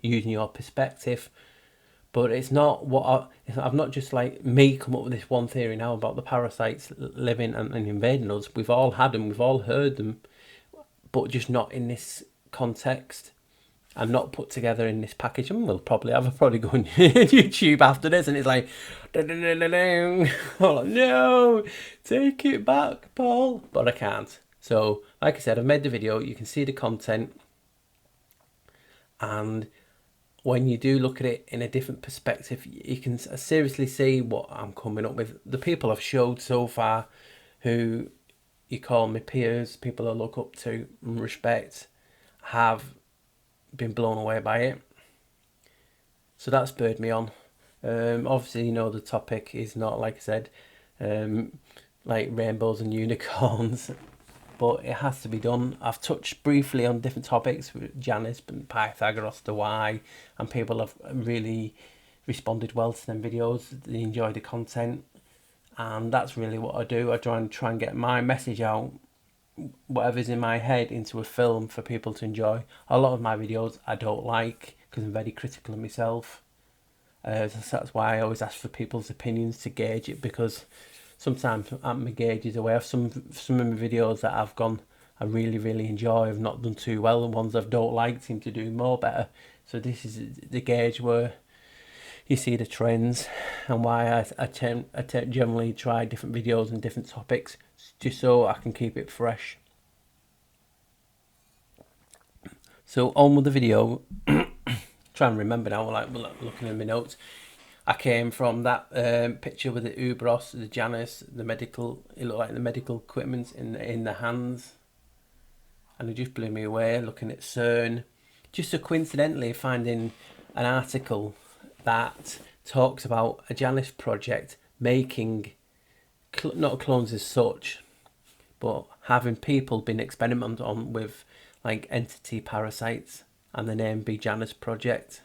using your perspective. But it's not I've not just like me come up with this one theory now about the parasites living and invading us. We've all had them, we've all heard them, but just not in this context. and not put together in this package. And we'll probably go on YouTube after this, and it's like, I'm like, no, take it back, Paul. But I can't. So, like I said, I've made the video. You can see the content, and when you do look at it in a different perspective, you can seriously see what I'm coming up with. The people I've showed so far, who you call me peers, people I look up to and respect, have been blown away by it. So that spurred me on. Obviously, the topic is not, like I said, like rainbows and unicorns, but it has to be done. I've touched briefly on different topics with Janus and Pythagoras, the why, and people have really responded well to them videos. They enjoy the content, and that's really what I do. I try and get my message out, whatever's in my head, into a film for people to enjoy. A lot of my videos I don't like because I'm very critical of myself. So that's why I always ask for people's opinions to gauge it, because sometimes my gauge is away. Some of my videos that I really enjoy, have not done too well, and ones I don't like seem to do more better. So this is the gauge where you see the trends, and why I generally try different videos and different topics, just so I can keep it fresh. So on with the video. Trying to remember now, like looking at my notes. I came from that picture with the Ubros, the Janus, the medical. It looked like the medical equipment in the hands, and it just blew me away. Looking at Cern, just so coincidentally finding an article that talks about a Janus project making not clones as such, but having people been experimented on with like entity parasites, and the name be Janus project.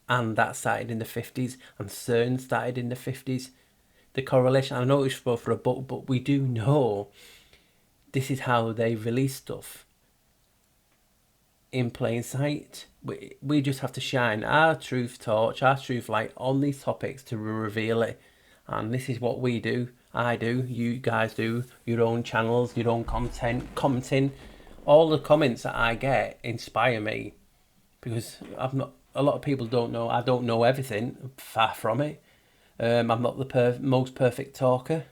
And that started in the 50s, and Cern started in the 50s. The correlation, I know it's for a book, but we do know this is how they release stuff in plain sight. We just have to shine our truth torch, our truth light on these topics to reveal it. And this is what we do. I do, you guys do, your own channels, your own content, commenting. All the comments that I get inspire me, because a lot of people don't know. I don't know everything, far from it. I'm not the most perfect talker.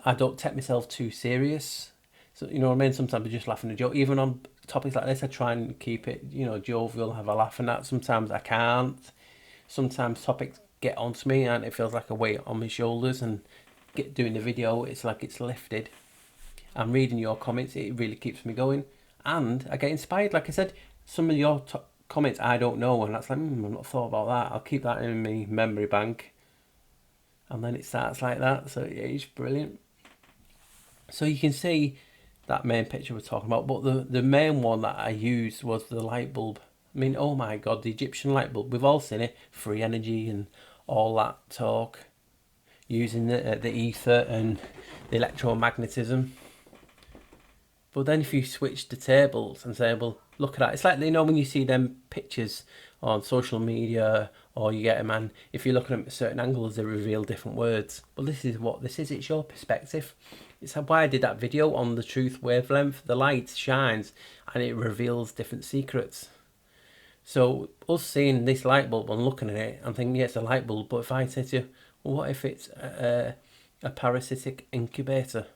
I don't take myself too serious. So, you know what I mean? Sometimes I just laugh and a joke. Even on topics like this, I try and keep it, jovial, have a laugh and that. Sometimes I can't. Sometimes topics get onto me and it feels like a weight on my shoulders, and doing the video, it's like it's lifted. And reading your comments, it really keeps me going. And I get inspired. Like I said, some of your comments I don't know, and that's like, I've not thought about that. I'll keep that in my memory bank. And then it starts like that. So yeah, it's brilliant. So you can see that main picture we're talking about, but the main one that I used was the light bulb. I mean, oh my God, the Egyptian light bulb. We've all seen it, free energy and all that talk, using the ether and the electromagnetism. But then if you switch the tables and say, well, look at that. It's like, when you see them pictures on social media, or you get them, and if you look at them at certain angles, they reveal different words. Well, this is what this is. It's your perspective. It's why I did that video on the truth wavelength. The light shines and it reveals different secrets. So us seeing this light bulb and looking at it and thinking, yeah, it's a light bulb. But if I say to you, well, what if it's a parasitic incubator?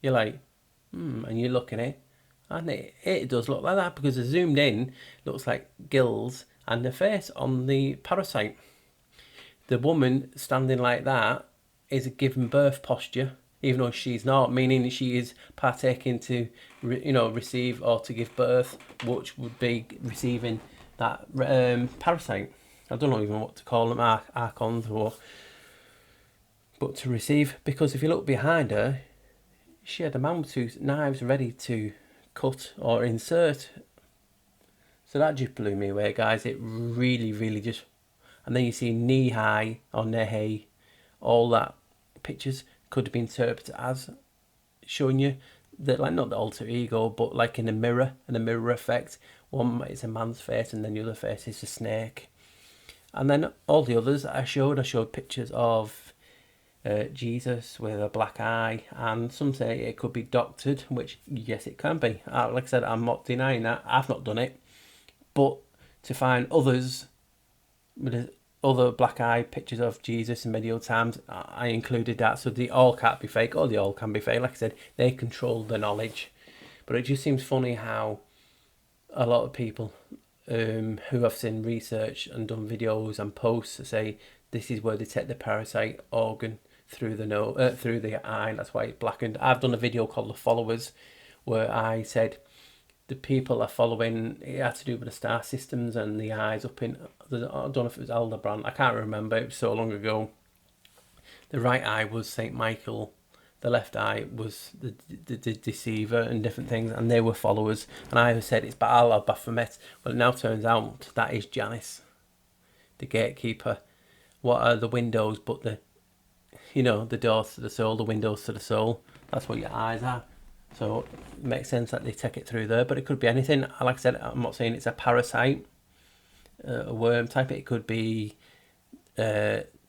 You're like, and you look at it, and it does look like that, because the zoomed in looks like gills and the face on the parasite. The woman standing like that is a giving birth posture, even though she's not, meaning she is partaking to, receive or to give birth, which would be receiving that parasite. I don't know even what to call them, Archons, but to receive, because if you look behind her, she had a man with 2 knives ready to cut or insert. So that just blew me away, guys. It really just... And then you see knee-high or nehe, all that pictures could be interpreted as showing you that, like, not the alter ego, but like in a mirror, and a mirror effect. One is a man's face, and then the other face is a snake. And then all the others I showed pictures of Jesus with a black eye, and some say it could be doctored, which yes, it can be. Like I said, I'm not denying that. I've not done it, but to find others with other black eye pictures of Jesus in medieval times, I included that. So they all can't be fake, or they all can be fake. Like I said, they control the knowledge, but it just seems funny how a lot of people who have seen research and done videos and posts say this is where they take the parasite organ through the through the eye. That's why it's blackened. I've done a video called The Followers, where I said the people are following. It had to do with the star systems and the eyes up in. I don't know if it was Aldebaran. I can't remember. It was so long ago. The right eye was Saint Michael. The left eye was the deceiver and different things, and they were followers. And I said it's Baal or Baphomet. Well, it now turns out that is Janus, the gatekeeper. What are the windows but the doors to the soul, the windows to the soul? That's what your eyes are. So it makes sense that they take it through there, but it could be anything. Like I said, I'm not saying it's a parasite, a worm type. It could be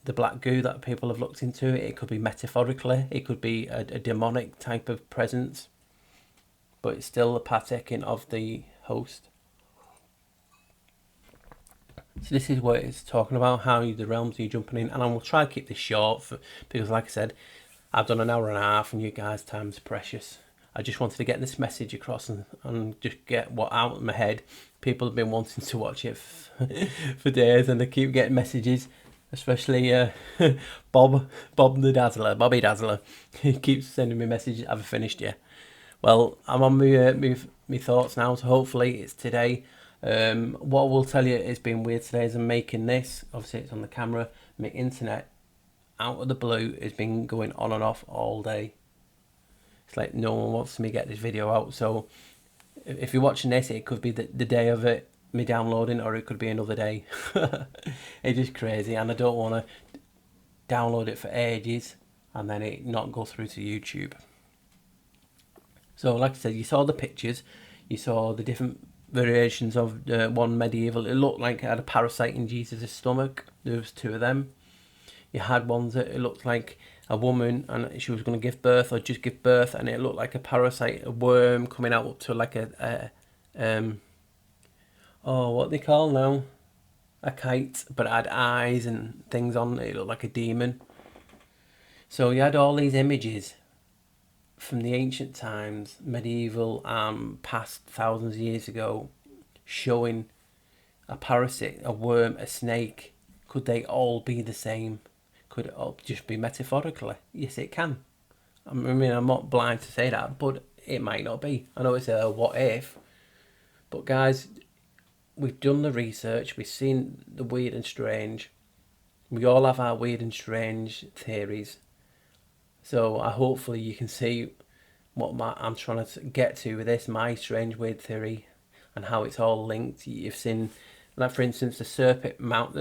the black goo that people have looked into. It could be metaphorically. It could be a demonic type of presence, but it's still a partaking of the host. So this is what it's talking about, how the realms you're jumping in, and I will try to keep this short because, like I said, I've done an hour and a half, and you guys' time's precious. I just wanted to get this message across and just get what out of my head. People have been wanting to watch it for days, and they keep getting messages, especially Bobby Dazzler. He keeps sending me messages. Have I finished yet? Well, I'm on my thoughts now, so hopefully it's today. What I will tell you has been weird today is I'm making this. Obviously, it's on the camera. My internet, out of the blue, has been going on and off all day. It's like no one wants me to get this video out. So if you're watching this, it could be the day of it, me downloading, or it could be another day. It's just crazy, and I don't want to download it for ages and then it not go through to YouTube. So like I said, you saw the pictures, you saw the different variations of one medieval. It looked like it had a parasite in Jesus' stomach. There was two of them. You had ones that it looked like a woman and she was going to give birth or just give birth, and it looked like a parasite, a worm coming out up to like what they call now, a kite, but it had eyes and things on it. It looked like a demon. So you had all these images from the ancient times, medieval, past thousands of years ago, showing a parasite, a worm, a snake. Could they all be the same? Could it all just be metaphorically? Yes, it can. I mean, I'm not blind to say that, but it might not be. I know it's a what if, but guys, we've done the research, we've seen the weird and strange. We all have our weird and strange theories. So hopefully you can see what I'm trying to get to with this, my strange weird theory, and how it's all linked. You've seen, like for instance, the serpent mound.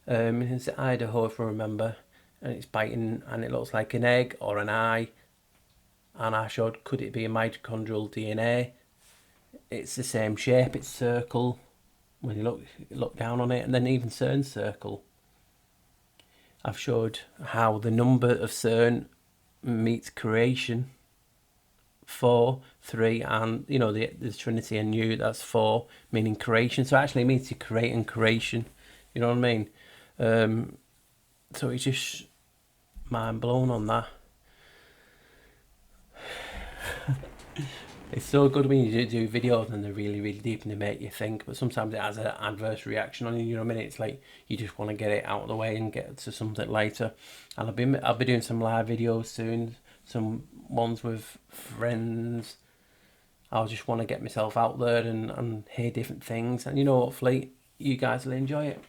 It's Idaho, if I remember, and it's biting, and it looks like an egg or an eye. And I showed, could it be a mitochondrial DNA? It's the same shape. It's circle when you look down on it, and then even Cern's circle. I've showed how the number of Cern meets creation, 4, 3, and the Trinity and you, that's 4, meaning creation. So it actually means to create and creation. You know what I mean? So it's just mind blown on that. It's so good when you do videos and they're really, really deep and they make you think, but sometimes it has an adverse reaction on you. You know what I mean? It's like you just want to get it out of the way and get to something later. And I'll be doing some live videos soon, some ones with friends. I just want to get myself out there and hear different things, and hopefully you guys will enjoy it.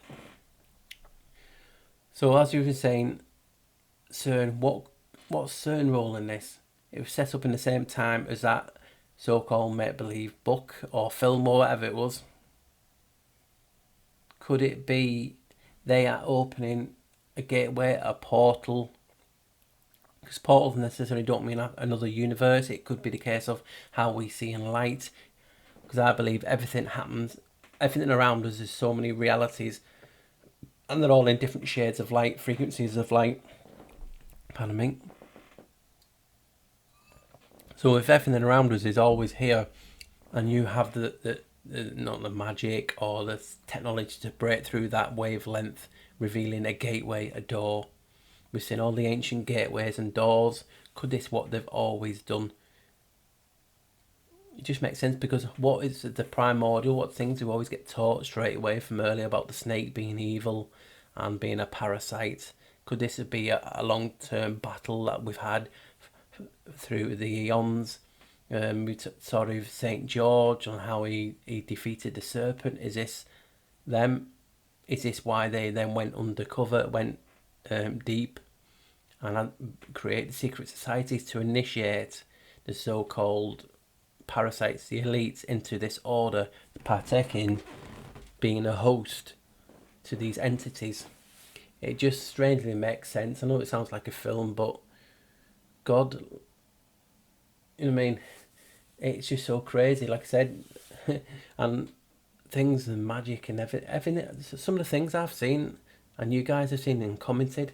So as you were saying, Cern, what's Cern role in this? It was set up in the same time as that so-called make-believe book or film or whatever it was. Could it be they are opening a gateway, a portal? Because portals necessarily don't mean another universe. It could be the case of how we see in light. Because I believe everything happens, everything around us is so many realities, And they're all in different shades of light, frequencies of light. Pardon me. So if everything around us is always here, and you have the not the magic or the technology to break through that wavelength, revealing a gateway, a door. We've seen all the ancient gateways and doors. Could this what they've always done? It just makes sense, because what is the primordial, what things we always get taught straight away from earlier about the snake being evil and being a parasite? Could this be a long-term battle that we've had through the eons? We saw of St. George on how he defeated the serpent. Is this them? Is this why they then went undercover, went deep, and created secret societies to initiate the so-called parasites, the elites, into this order, partaking, being a host to these entities? It just strangely makes sense. I know it sounds like a film, but God, you know what I mean? It's just so crazy, like I said, and things and magic and everything. Some of the things I've seen and you guys have seen and commented,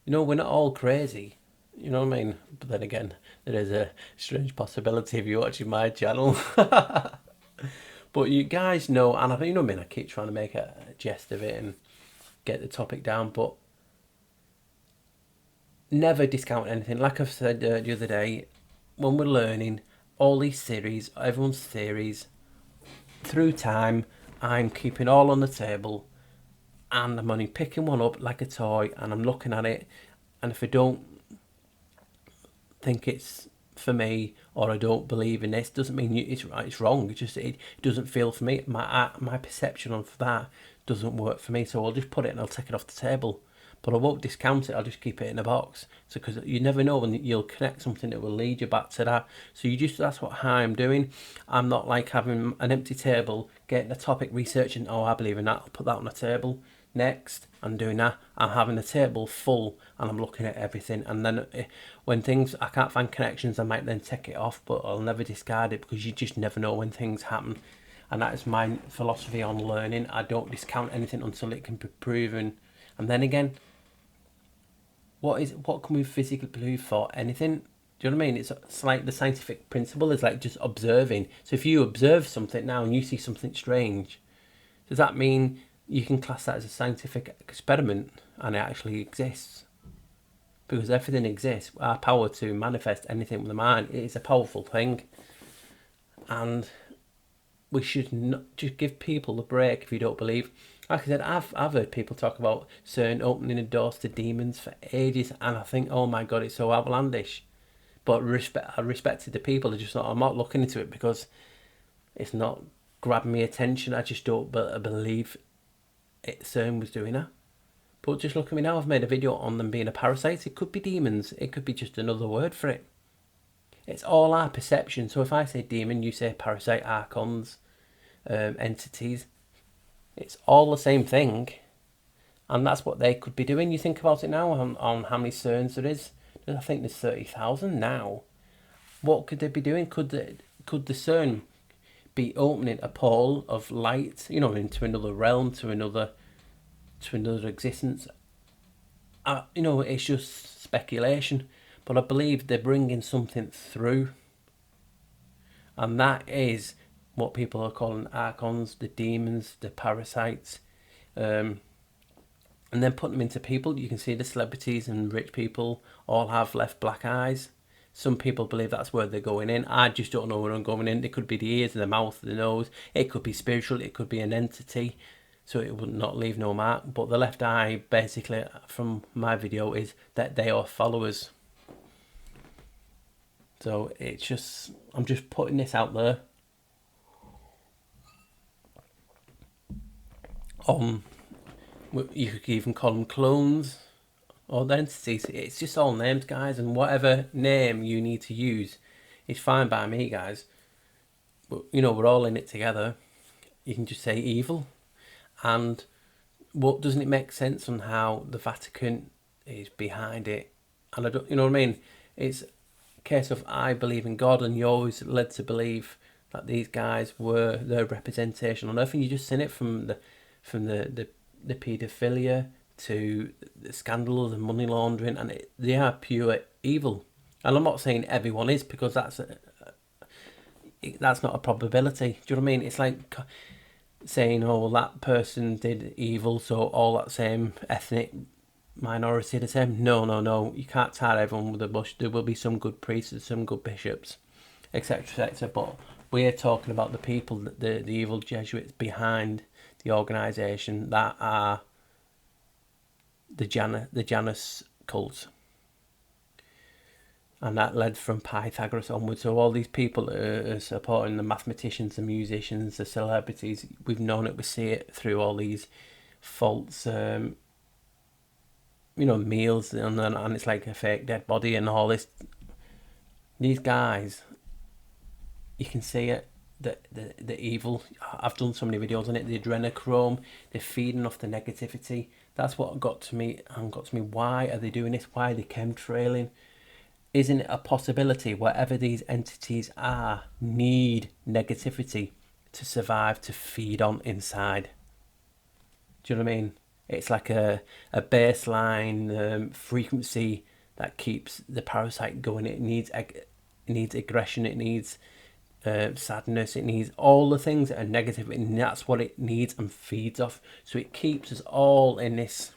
you know, we're not all crazy. You know what I mean? But then again, there is a strange possibility if you're watching my channel. But you guys know, and I, you know what I mean, I keep trying to make a jest of it and get the topic down, but never discount anything. Like I've said the other day, when we're learning all these series, everyone's theories, through time, I'm keeping all on the table, and I'm only picking one up like a toy, and I'm looking at it, and if I don't think it's for me, or I don't believe in this, doesn't mean it's right, it's wrong. It's just it doesn't feel for me. My perception of that doesn't work for me, so I'll just put it and I'll take it off the table. But I won't discount it. I'll just keep it in a box. So because you never know when you'll connect something that will lead you back to that. So that's what I'm doing. I'm not like having an empty table, getting a topic, researching. Oh, I believe in that. I'll put that on the table. Next, I'm doing that. I'm having a table full and I'm looking at everything. And then when I can't find connections, I might then take it off. But I'll never discard it, because you just never know when things happen. And that is my philosophy on learning. I don't discount anything until it can be proven. And then again, what can we physically prove for anything? Do you know what I mean? It's like the scientific principle is like just observing. So if you observe something now and you see something strange, does that mean you can class that as a scientific experiment and it actually exists? Because everything exists. Our power to manifest anything with the mind, it is a powerful thing. And we should not just give people a break if you don't believe. Like I said, I've heard people talk about Cern opening the doors to demons for ages, and I think, oh my God, it's so outlandish. But I respected the people. I just thought, I'm not looking into it because it's not grabbing me attention. I just don't believe Cern was doing that. But just look at me now. I've made a video on them being a parasite. It could be demons. It could be just another word for it. It's all our perception. So if I say demon, you say parasite, archons, entities. It's all the same thing, and that's what they could be doing. You think about it now on how many Cerns there is. I think there's 30,000 now. What could they be doing? Could the Cern be opening a portal of light, you know, into another realm, to another existence? You know, it's just speculation, but I believe they're bringing something through, and that is what people are calling archons, the demons, the parasites, and then put them into people. You can see the celebrities and rich people all have left black eyes. Some people believe that's where they're going in. I just don't know where I'm going in. It could be the ears, the mouth, the nose. It could be spiritual. It could be an entity, so it would not leave no mark. But the left eye, basically, from my video, is that they are followers. So it's just, I'm just putting this out there. You could even call them clones or entities. It's just all names, guys, and whatever name you need to use is fine by me, guys. But you know, we're all in it together. You can just say evil, and what doesn't it make sense on how the Vatican is behind it? And I don't, you know what I mean? It's a case of I believe in God, and you're always led to believe that these guys were their representation on earth, and you just seen it from the the paedophilia to the scandals and money laundering, and they are pure evil. And I'm not saying everyone is, because that's not a probability. Do you know what I mean? It's like saying, oh, well, that person did evil, so all that same ethnic minority the same. No. You can't tie everyone with a bush. There will be some good priests and some good bishops, etc., etc. But we're talking about the people, the evil Jesuits behind the organisation that are the Janus cult. And that led from Pythagoras onwards. So all these people are supporting the mathematicians, the musicians, the celebrities. We've known it, we see it through all these false, meals, and it's like a fake dead body and all this. These guys, you can see it, the evil. I've done so many videos on it. The adrenochrome, they're feeding off the negativity. That's what got to me. Why are they doing this? Why are they chemtrailing? Isn't it a possibility wherever these entities are need negativity to survive, to feed on inside? Do you know what I mean? It's like a baseline frequency that keeps the parasite going. It needs aggression, it needs sadness, it needs all the things that are negative, and that's what it needs and feeds off. So it keeps us all in this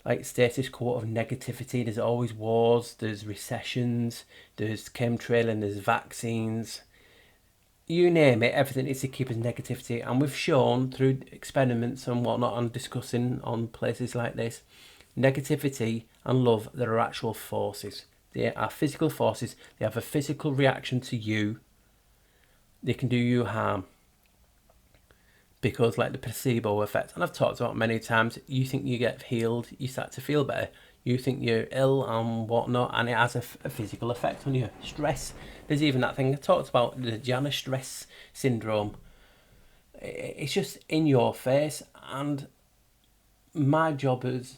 like status quo of negativity. There's always wars, there's recessions, there's chemtrailing, there's vaccines, you name it, everything is to keep us negativity. And we've shown through experiments and whatnot, and discussing on places like this, negativity and love, there are actual forces. They are physical forces. They have a physical reaction to you. They can do you harm. Because like the placebo effect, and I've talked about it many times, you think you get healed, you start to feel better. You think you're ill and whatnot, and it has a physical effect on you. Stress. There's even that thing I talked about, the Janus stress syndrome. It's just in your face. And my job as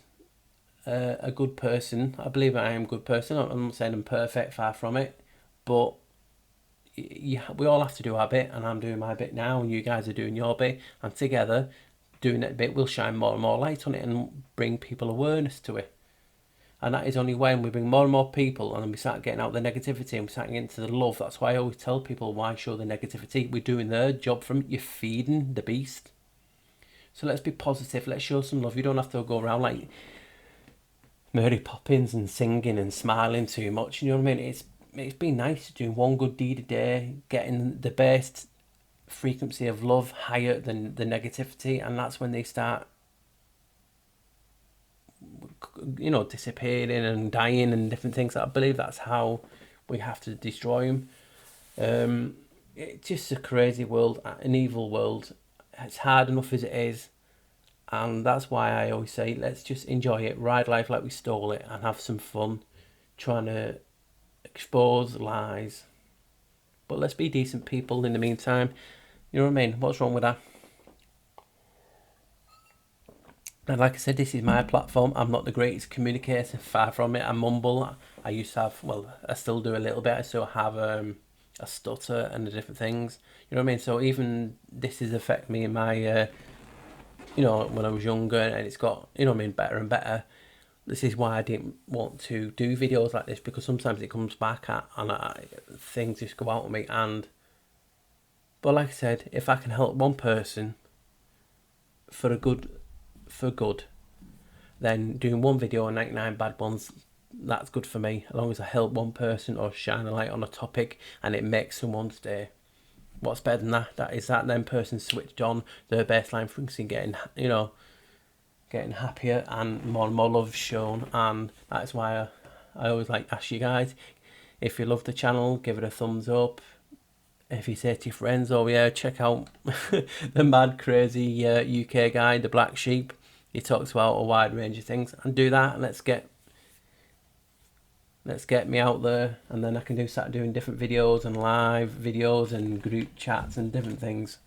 a good person, I believe I am a good person. I'm not saying I'm perfect, far from it, but we all have to do our bit, and I'm doing my bit now, and you guys are doing your bit, and together doing that bit will shine more and more light on it and bring people awareness to it. And that is only when we bring more and more people, and we start getting out the negativity and we start getting into the love. That's why I always tell people, why show the negativity? We're doing their job from it. You're feeding the beast. So let's be positive, let's show some love. You don't have to go around like Mary Poppins and singing and smiling too much, you know what I mean? It's been nice doing one good deed a day, getting the best frequency of love higher than the negativity, and that's when they start, disappearing and dying and different things. I believe that's how we have to destroy them. It's just a crazy world, an evil world. It's hard enough as it is, and that's why I always say, let's just enjoy it, ride life like we stole it, and have some fun trying to expose lies, but let's be decent people in the meantime. You know what I mean? What's wrong with that? And like I said, this is my platform. I'm not the greatest communicator, far from it. I mumble. I used to have, I still do a little bit. I still have a stutter and the different things. You know what I mean? So even this has affected me in my, when I was younger, and it's got, better and better. This is why I didn't want to do videos like this, because sometimes it comes back and things just go out of me. But like I said, if I can help one person for good, then doing one video and 99 bad ones, that's good for me. As long as I help one person or shine a light on a topic and it makes someone's day. What's better than that? That is that then person switched on their baseline frequency, getting happier and more love shown. And that's why I always like to ask you guys, if you love the channel, give it a thumbs up. If you say to your friends, oh yeah, check out the mad crazy UK guy, the Black Sheep, he talks about a wide range of things, and do that, and let's get me out there, and then I can start doing different videos and live videos and group chats and different things,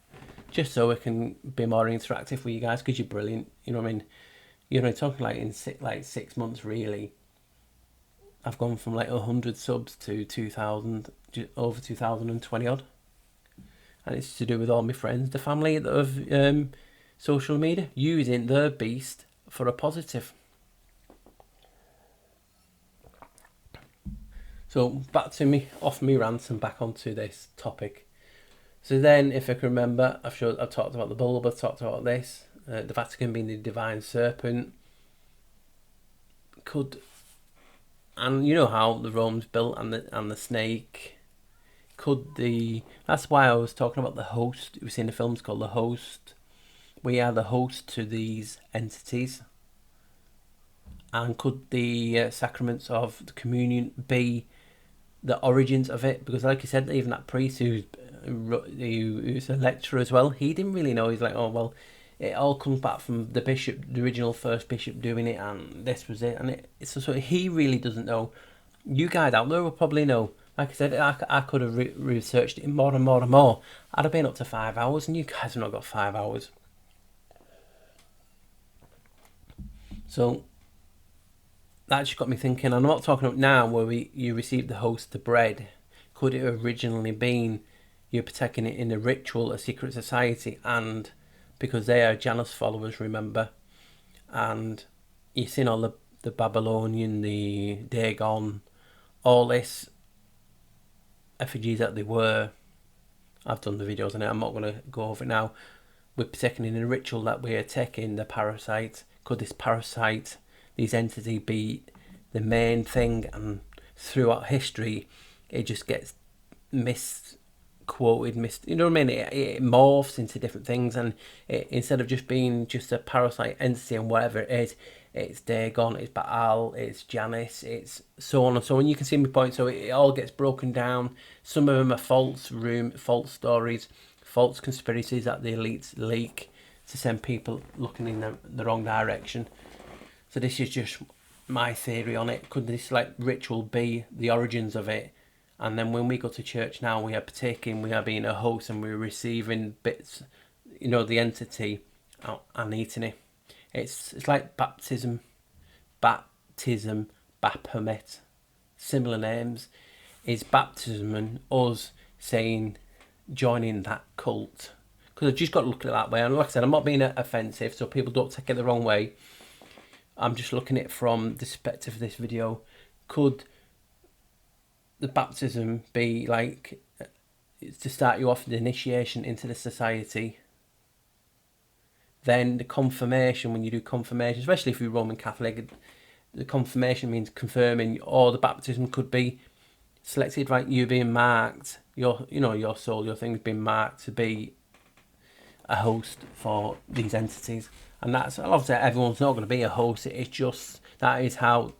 just so we can be more interactive with you guys, because you're brilliant. You know what I mean? Talking like in 6 months, really, I've gone from like 100 subs to 2,000, over 2,020 odd, and it's to do with all my friends, the family that have social media, using the beast for a positive. So back to me, off me rant and back onto this topic. So then, if I can remember, I've talked about the bulb, I've talked about this, the Vatican being the divine serpent. And you know how the Rome's built, and the snake. That's why I was talking about the host. We've seen the films called The Host. We are the host to these entities. And could the sacraments of the communion be the origins of it? Because like you said, even that priest who's a lecturer as well, he didn't really know. He's like, oh well, it all comes back from the bishop, the original first bishop doing it, and this was it. And it's so he really doesn't know. You guys out there will probably know. Like I said, I could have researched it more and more and more. I'd have been up to 5 hours, and you guys have not got 5 hours. So that just got me thinking. I'm not talking about now where you receive the host, the bread. Could it have originally been you're protecting it in a ritual, a secret society, and because they are Janus followers, remember, and you've seen all the Babylonian, the Dagon, all this effigies that they were. I've done the videos on it, I'm not going to go over it now. We're protecting in a ritual that we're taking the parasite. Could this parasite, these entities, be the main thing? And throughout history, it just gets misquoted, you know what I mean? It morphs into different things, and instead of just being just a parasite entity and whatever it is, it's Dagon, it's Baal, it's Janus, it's so on and so on. You can see my point. So it all gets broken down. Some of them are false stories, false conspiracies that the elites leak to send people looking in the wrong direction. So this is just my theory on it. Could this ritual be the origins of it? And then when we go to church now, we are partaking, we are being a host, and we're receiving bits, the entity, and eating it. It's like baptism, Baphomet, similar names. Is baptism and us saying, joining that cult? Because I've just got to look at it that way. And like I said, I'm not being offensive, so people don't take it the wrong way. I'm just looking at it from the perspective of this video. Could the baptism be to start you off the initiation into the society? Then the confirmation, when you do confirmation, especially if you're Roman Catholic, the confirmation means confirming, or the baptism could be selected, right? You being marked, your soul, your thing's been marked to be a host for these entities. And that's obviously everyone's not going to be a host. It's just that is how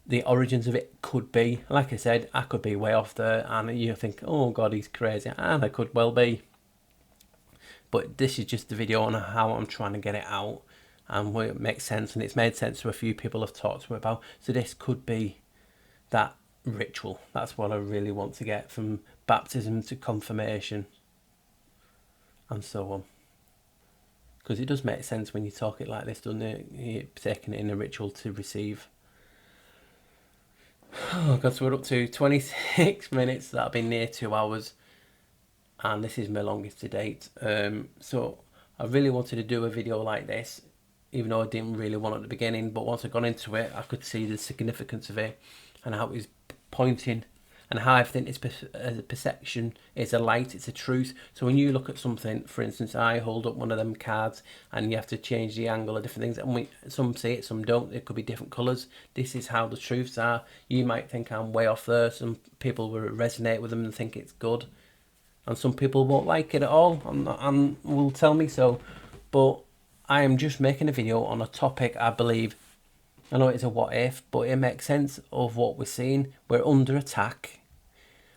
the origins of it could be. Like I said, I could be way off there, and you think, oh God, he's crazy, and I could well be. But this is just the video on how I'm trying to get it out and where it makes sense, and it's made sense to a few people I've talked to about. So this could be that ritual. That's what I really want to get, from baptism to confirmation and so on. Because it does make sense when you talk it like this, doesn't it? You're taking it in a ritual to receive. Oh God, so we're up to 26 minutes. That'll be near 2 hours. And this is my longest to date. So I really wanted to do a video like this, even though I didn't really want it at the beginning. But once I got into it, I could see the significance of it and how it was pointing, and how everything is a perception, it's a light, it's a truth. So when you look at something, for instance, I hold up one of them cards and you have to change the angle of different things, and some see it, some don't. It could be different colours. This is how the truths are. You might think I'm way off there. Some people will resonate with them and think it's good, and some people won't like it at all and will tell me so. But I am just making a video on a topic I believe. I know it's a what if, but it makes sense of what we're seeing. We're under attack.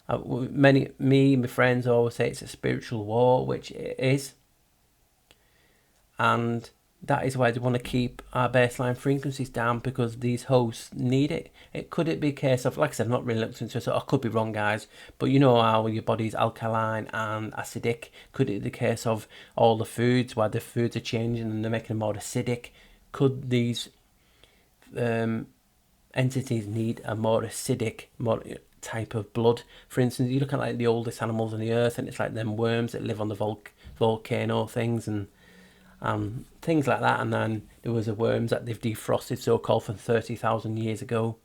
My friends always say it's a spiritual war, which it is. And that is why they want to keep our baseline frequencies down, because these hosts need it. Could it be a case of, like I said, I'm not really looked into it, so I could be wrong, guys. But you know how your body's alkaline and acidic. Could it be the case of all the foods, why the foods are changing and they're making them more acidic? Could these entities need a more acidic, more type of blood? For instance, you look at the oldest animals on the earth, and it's like them worms that live on the volcano things, and things like that. And then there was the worms that they've defrosted, so-called, from 30,000 years ago,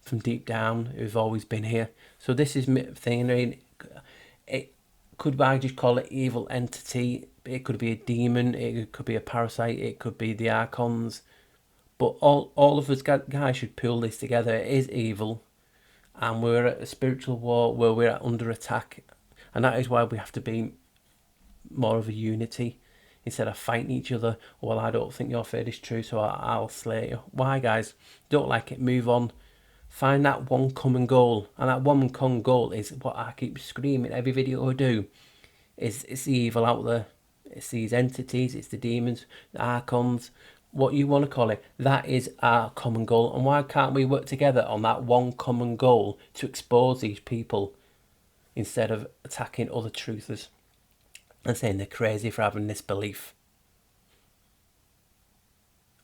from deep down, who've always been here. So this is thing. I mean, it could I just call it evil entity? It could be a demon. It could be a parasite. It could be the Archons. But all of us guys should pull this together. It is evil, and we're at a spiritual war where we're under attack, and that is why we have to be more of a unity instead of fighting each other. Well, I don't think your faith is true, so I'll slay you. Why, guys? Don't like it? Move on. Find that one common goal, and that one common goal is what I keep screaming every video I do. It's the evil out there. It's these entities. It's the demons, the Archons, what you want to call it. That is our common goal. And why can't we work together on that one common goal to expose these people instead of attacking other truthers and saying they're crazy for having this belief?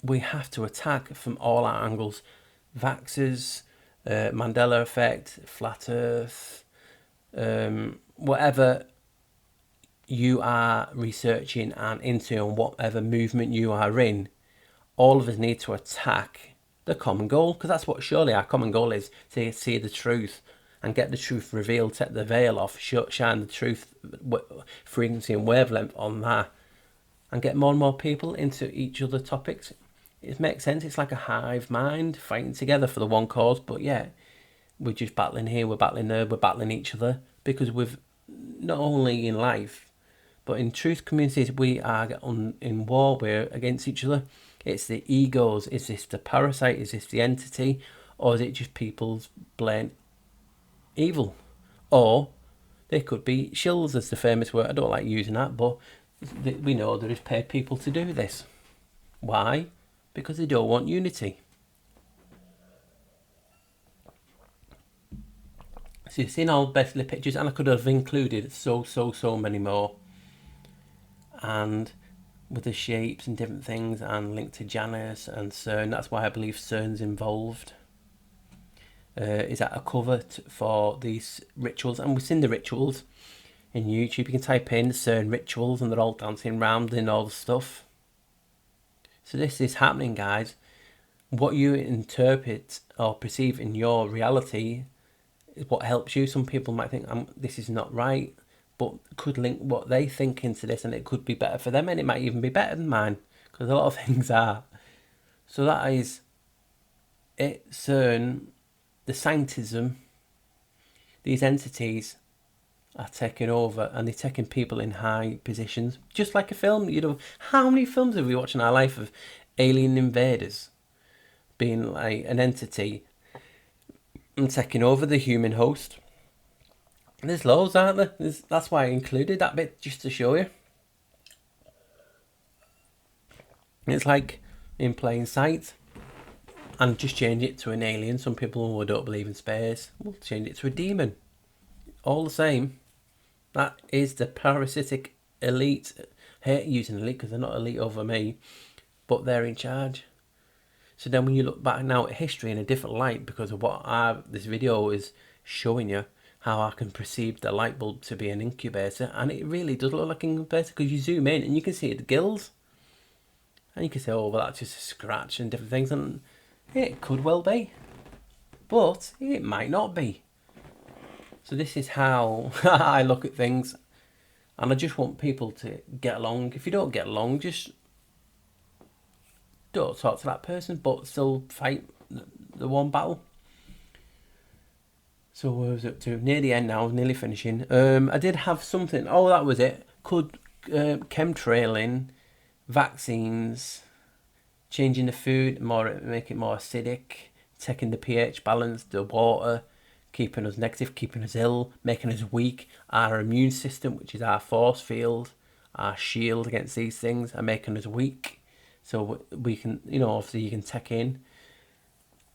We have to attack from all our angles. Vaxxers, Mandela effect, flat earth, whatever you are researching and into, and whatever movement you are in, all of us need to attack the common goal, because that's what surely our common goal is, to see the truth and get the truth revealed, take the veil off, shine the truth frequency and wavelength on that, and get more and more people into each other topics. It makes sense. It's like a hive mind fighting together for the one cause, but yeah, we're just battling here, we're battling there, we're battling each other, because we've, not only in life, but in truth communities, we are in war, we're against each other. It's the egos. Is this the parasite? Is this the entity? Or is it just people's blatant evil? Or they could be shills, as the famous word. I don't like using that, but we know there is paid people to do this. Why? Because they don't want unity. So you've seen all basically pictures, and I could have included so many more. And with the shapes and different things, and linked to Janus and Cern. That's why I believe Cern's involved. Is that a cover for these rituals? And we've seen the rituals in YouTube. You can type in Cern rituals, and they're all dancing around and all the stuff. So this is happening, guys. What you interpret or perceive in your reality is what helps you. Some people might think this is not right, but could link what they think into this, and it could be better for them, and it might even be better than mine, because a lot of things are. So that is it. Cern, the scientism, these entities are taking over, and they're taking people in high positions, just like a film. You know, how many films have we watched in our life of alien invaders being like an entity and taking over the human host? There's loads, aren't there? That's why I included that bit, just to show you. It's like in plain sight. And just change it to an alien. Some people who don't believe in space will change it to a demon. All the same. That is the parasitic elite. I hate using elite because they're not elite over me, but they're in charge. So then when you look back now at history in a different light, because of what this video is showing you, how I can perceive the light bulb to be an incubator, and it really does look like an incubator, because you zoom in and you can see the gills, and you can say, oh well, that's just a scratch and different things, and it could well be, but it might not be. So this is how I look at things, and I just want people to get along. If you don't get along, just don't talk to that person, but still fight the one battle. So where was it up to? Near the end now, nearly finishing. I did have something. Oh, that was it. Could chemtrailing, vaccines, changing the food, make it more acidic, taking the pH balance, the water, keeping us negative, keeping us ill, making us weak. Our immune system, which is our force field, our shield against these things, are making us weak. So we can, obviously you can take in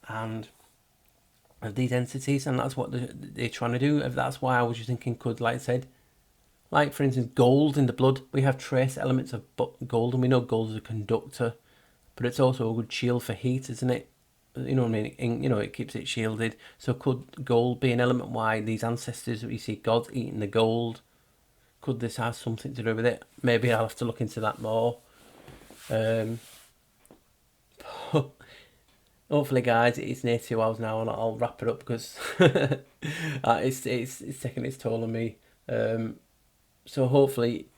and these entities, and that's what they're trying to do. That's why I was just thinking, could, like I said, like for instance, gold in the blood. We have trace elements of gold, and we know gold is a conductor, but it's also a good shield for heat, isn't it? You know what I mean? It keeps it shielded. So could gold be an element why these ancestors, you see gods eating the gold? Could this have something to do with it? Maybe I'll have to look into that more. Hopefully, guys, it's near 2 hours now, and I'll wrap it up because it's taking its toll on me. So hopefully,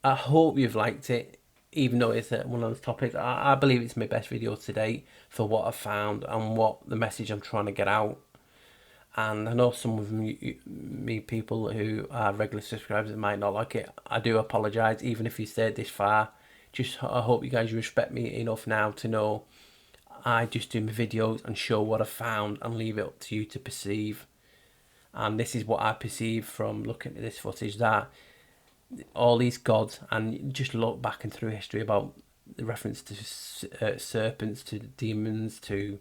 I hope you've liked it, even though it's one of those topics. I believe it's my best video to date for what I've found and what the message I'm trying to get out. And I know some of me people who are regular subscribers might not like it. I do apologise, even if you stayed this far. I hope you guys respect me enough now to know I just do my videos and show what I found and leave it up to you to perceive. And this is what I perceive from looking at this footage, that all these gods, and just look back and through history about the reference to serpents, to demons, to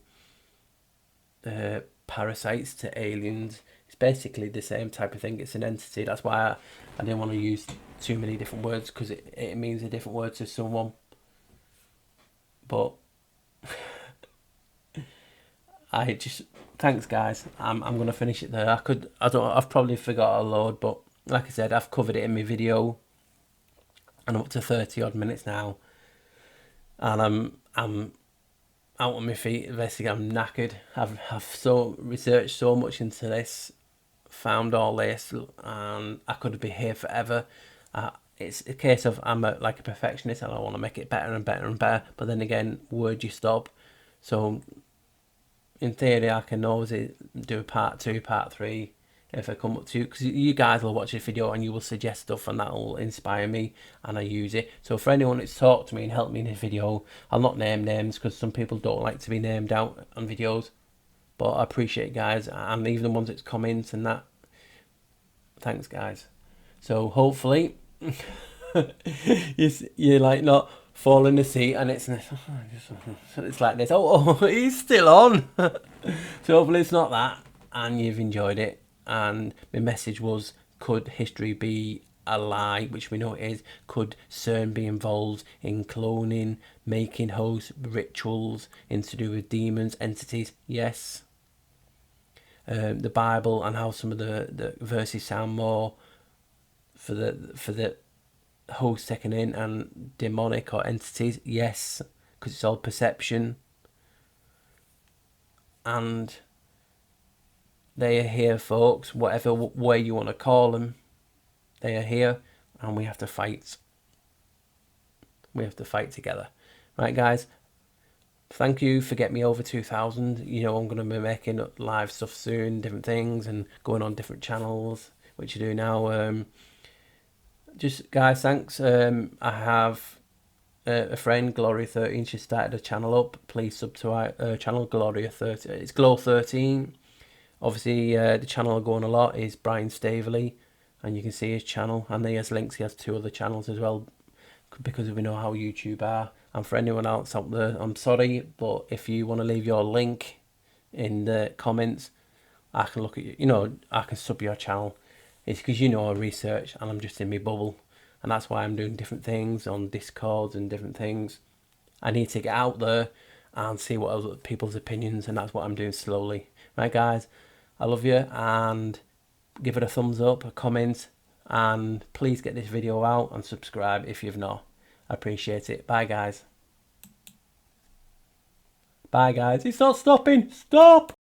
parasites, to aliens. It's basically the same type of thing. It's an entity. That's why I didn't want to use too many different words, because it means a different word to someone. But thanks guys. I'm gonna finish it there. I've probably forgot a load, but like I said, I've covered it in my video, and I'm up to 30 odd minutes now, and I'm out on my feet. Basically, I'm knackered. I've researched so much into this, found all this, and I could be here forever. It's a case of I'm like a perfectionist, and I want to make it better and better and better. But then again, word you stop. So in theory, I can always do a part 2, part 3 if I come up to, because you guys will watch this video and you will suggest stuff, and that will inspire me, and I use it. So for anyone that's talked to me and helped me in this video, I'll not name names because some people don't like to be named out on videos, but I appreciate it, guys, and even the ones that's comments and that. Thanks guys. So hopefully you're like not falling asleep and it's like this. Oh, he's still on. So hopefully it's not that, and you've enjoyed it. And my message was, could history be a lie, which we know it is? Could Cern be involved in cloning, making host rituals in to do with demons, entities? Yes. The Bible and how some of the verses sound more for the host taken in and demonic or entities? Yes, because it's all perception. And they are here, folks, whatever way you want to call them. They are here, and we have to fight. We have to fight together. Right, guys? Thank you for getting me over 2,000. You know, I'm going to be making live stuff soon, different things, and going on different channels, which I do now. Just, guys, thanks. I have a friend, Gloria13. She started a channel up. Please sub to her channel, Gloria13. It's Glow13. Obviously, the channel I go on a lot is Brian Staveley, and you can see his channel, and he has links. He has 2 other channels as well, because we know how YouTube are. And for anyone else out there, I'm sorry, but if you want to leave your link in the comments, I can look at you. You know, I can sub your channel. It's because you know I research, and I'm just in my bubble, and that's why I'm doing different things on Discords and different things. I need to get out there and see what other people's opinions, and that's what I'm doing slowly. Right, guys? I love you, and give it a thumbs up, a comment, and please get this video out and subscribe if you've not. I appreciate it. Bye, guys. Bye, guys. It's not stopping. Stop!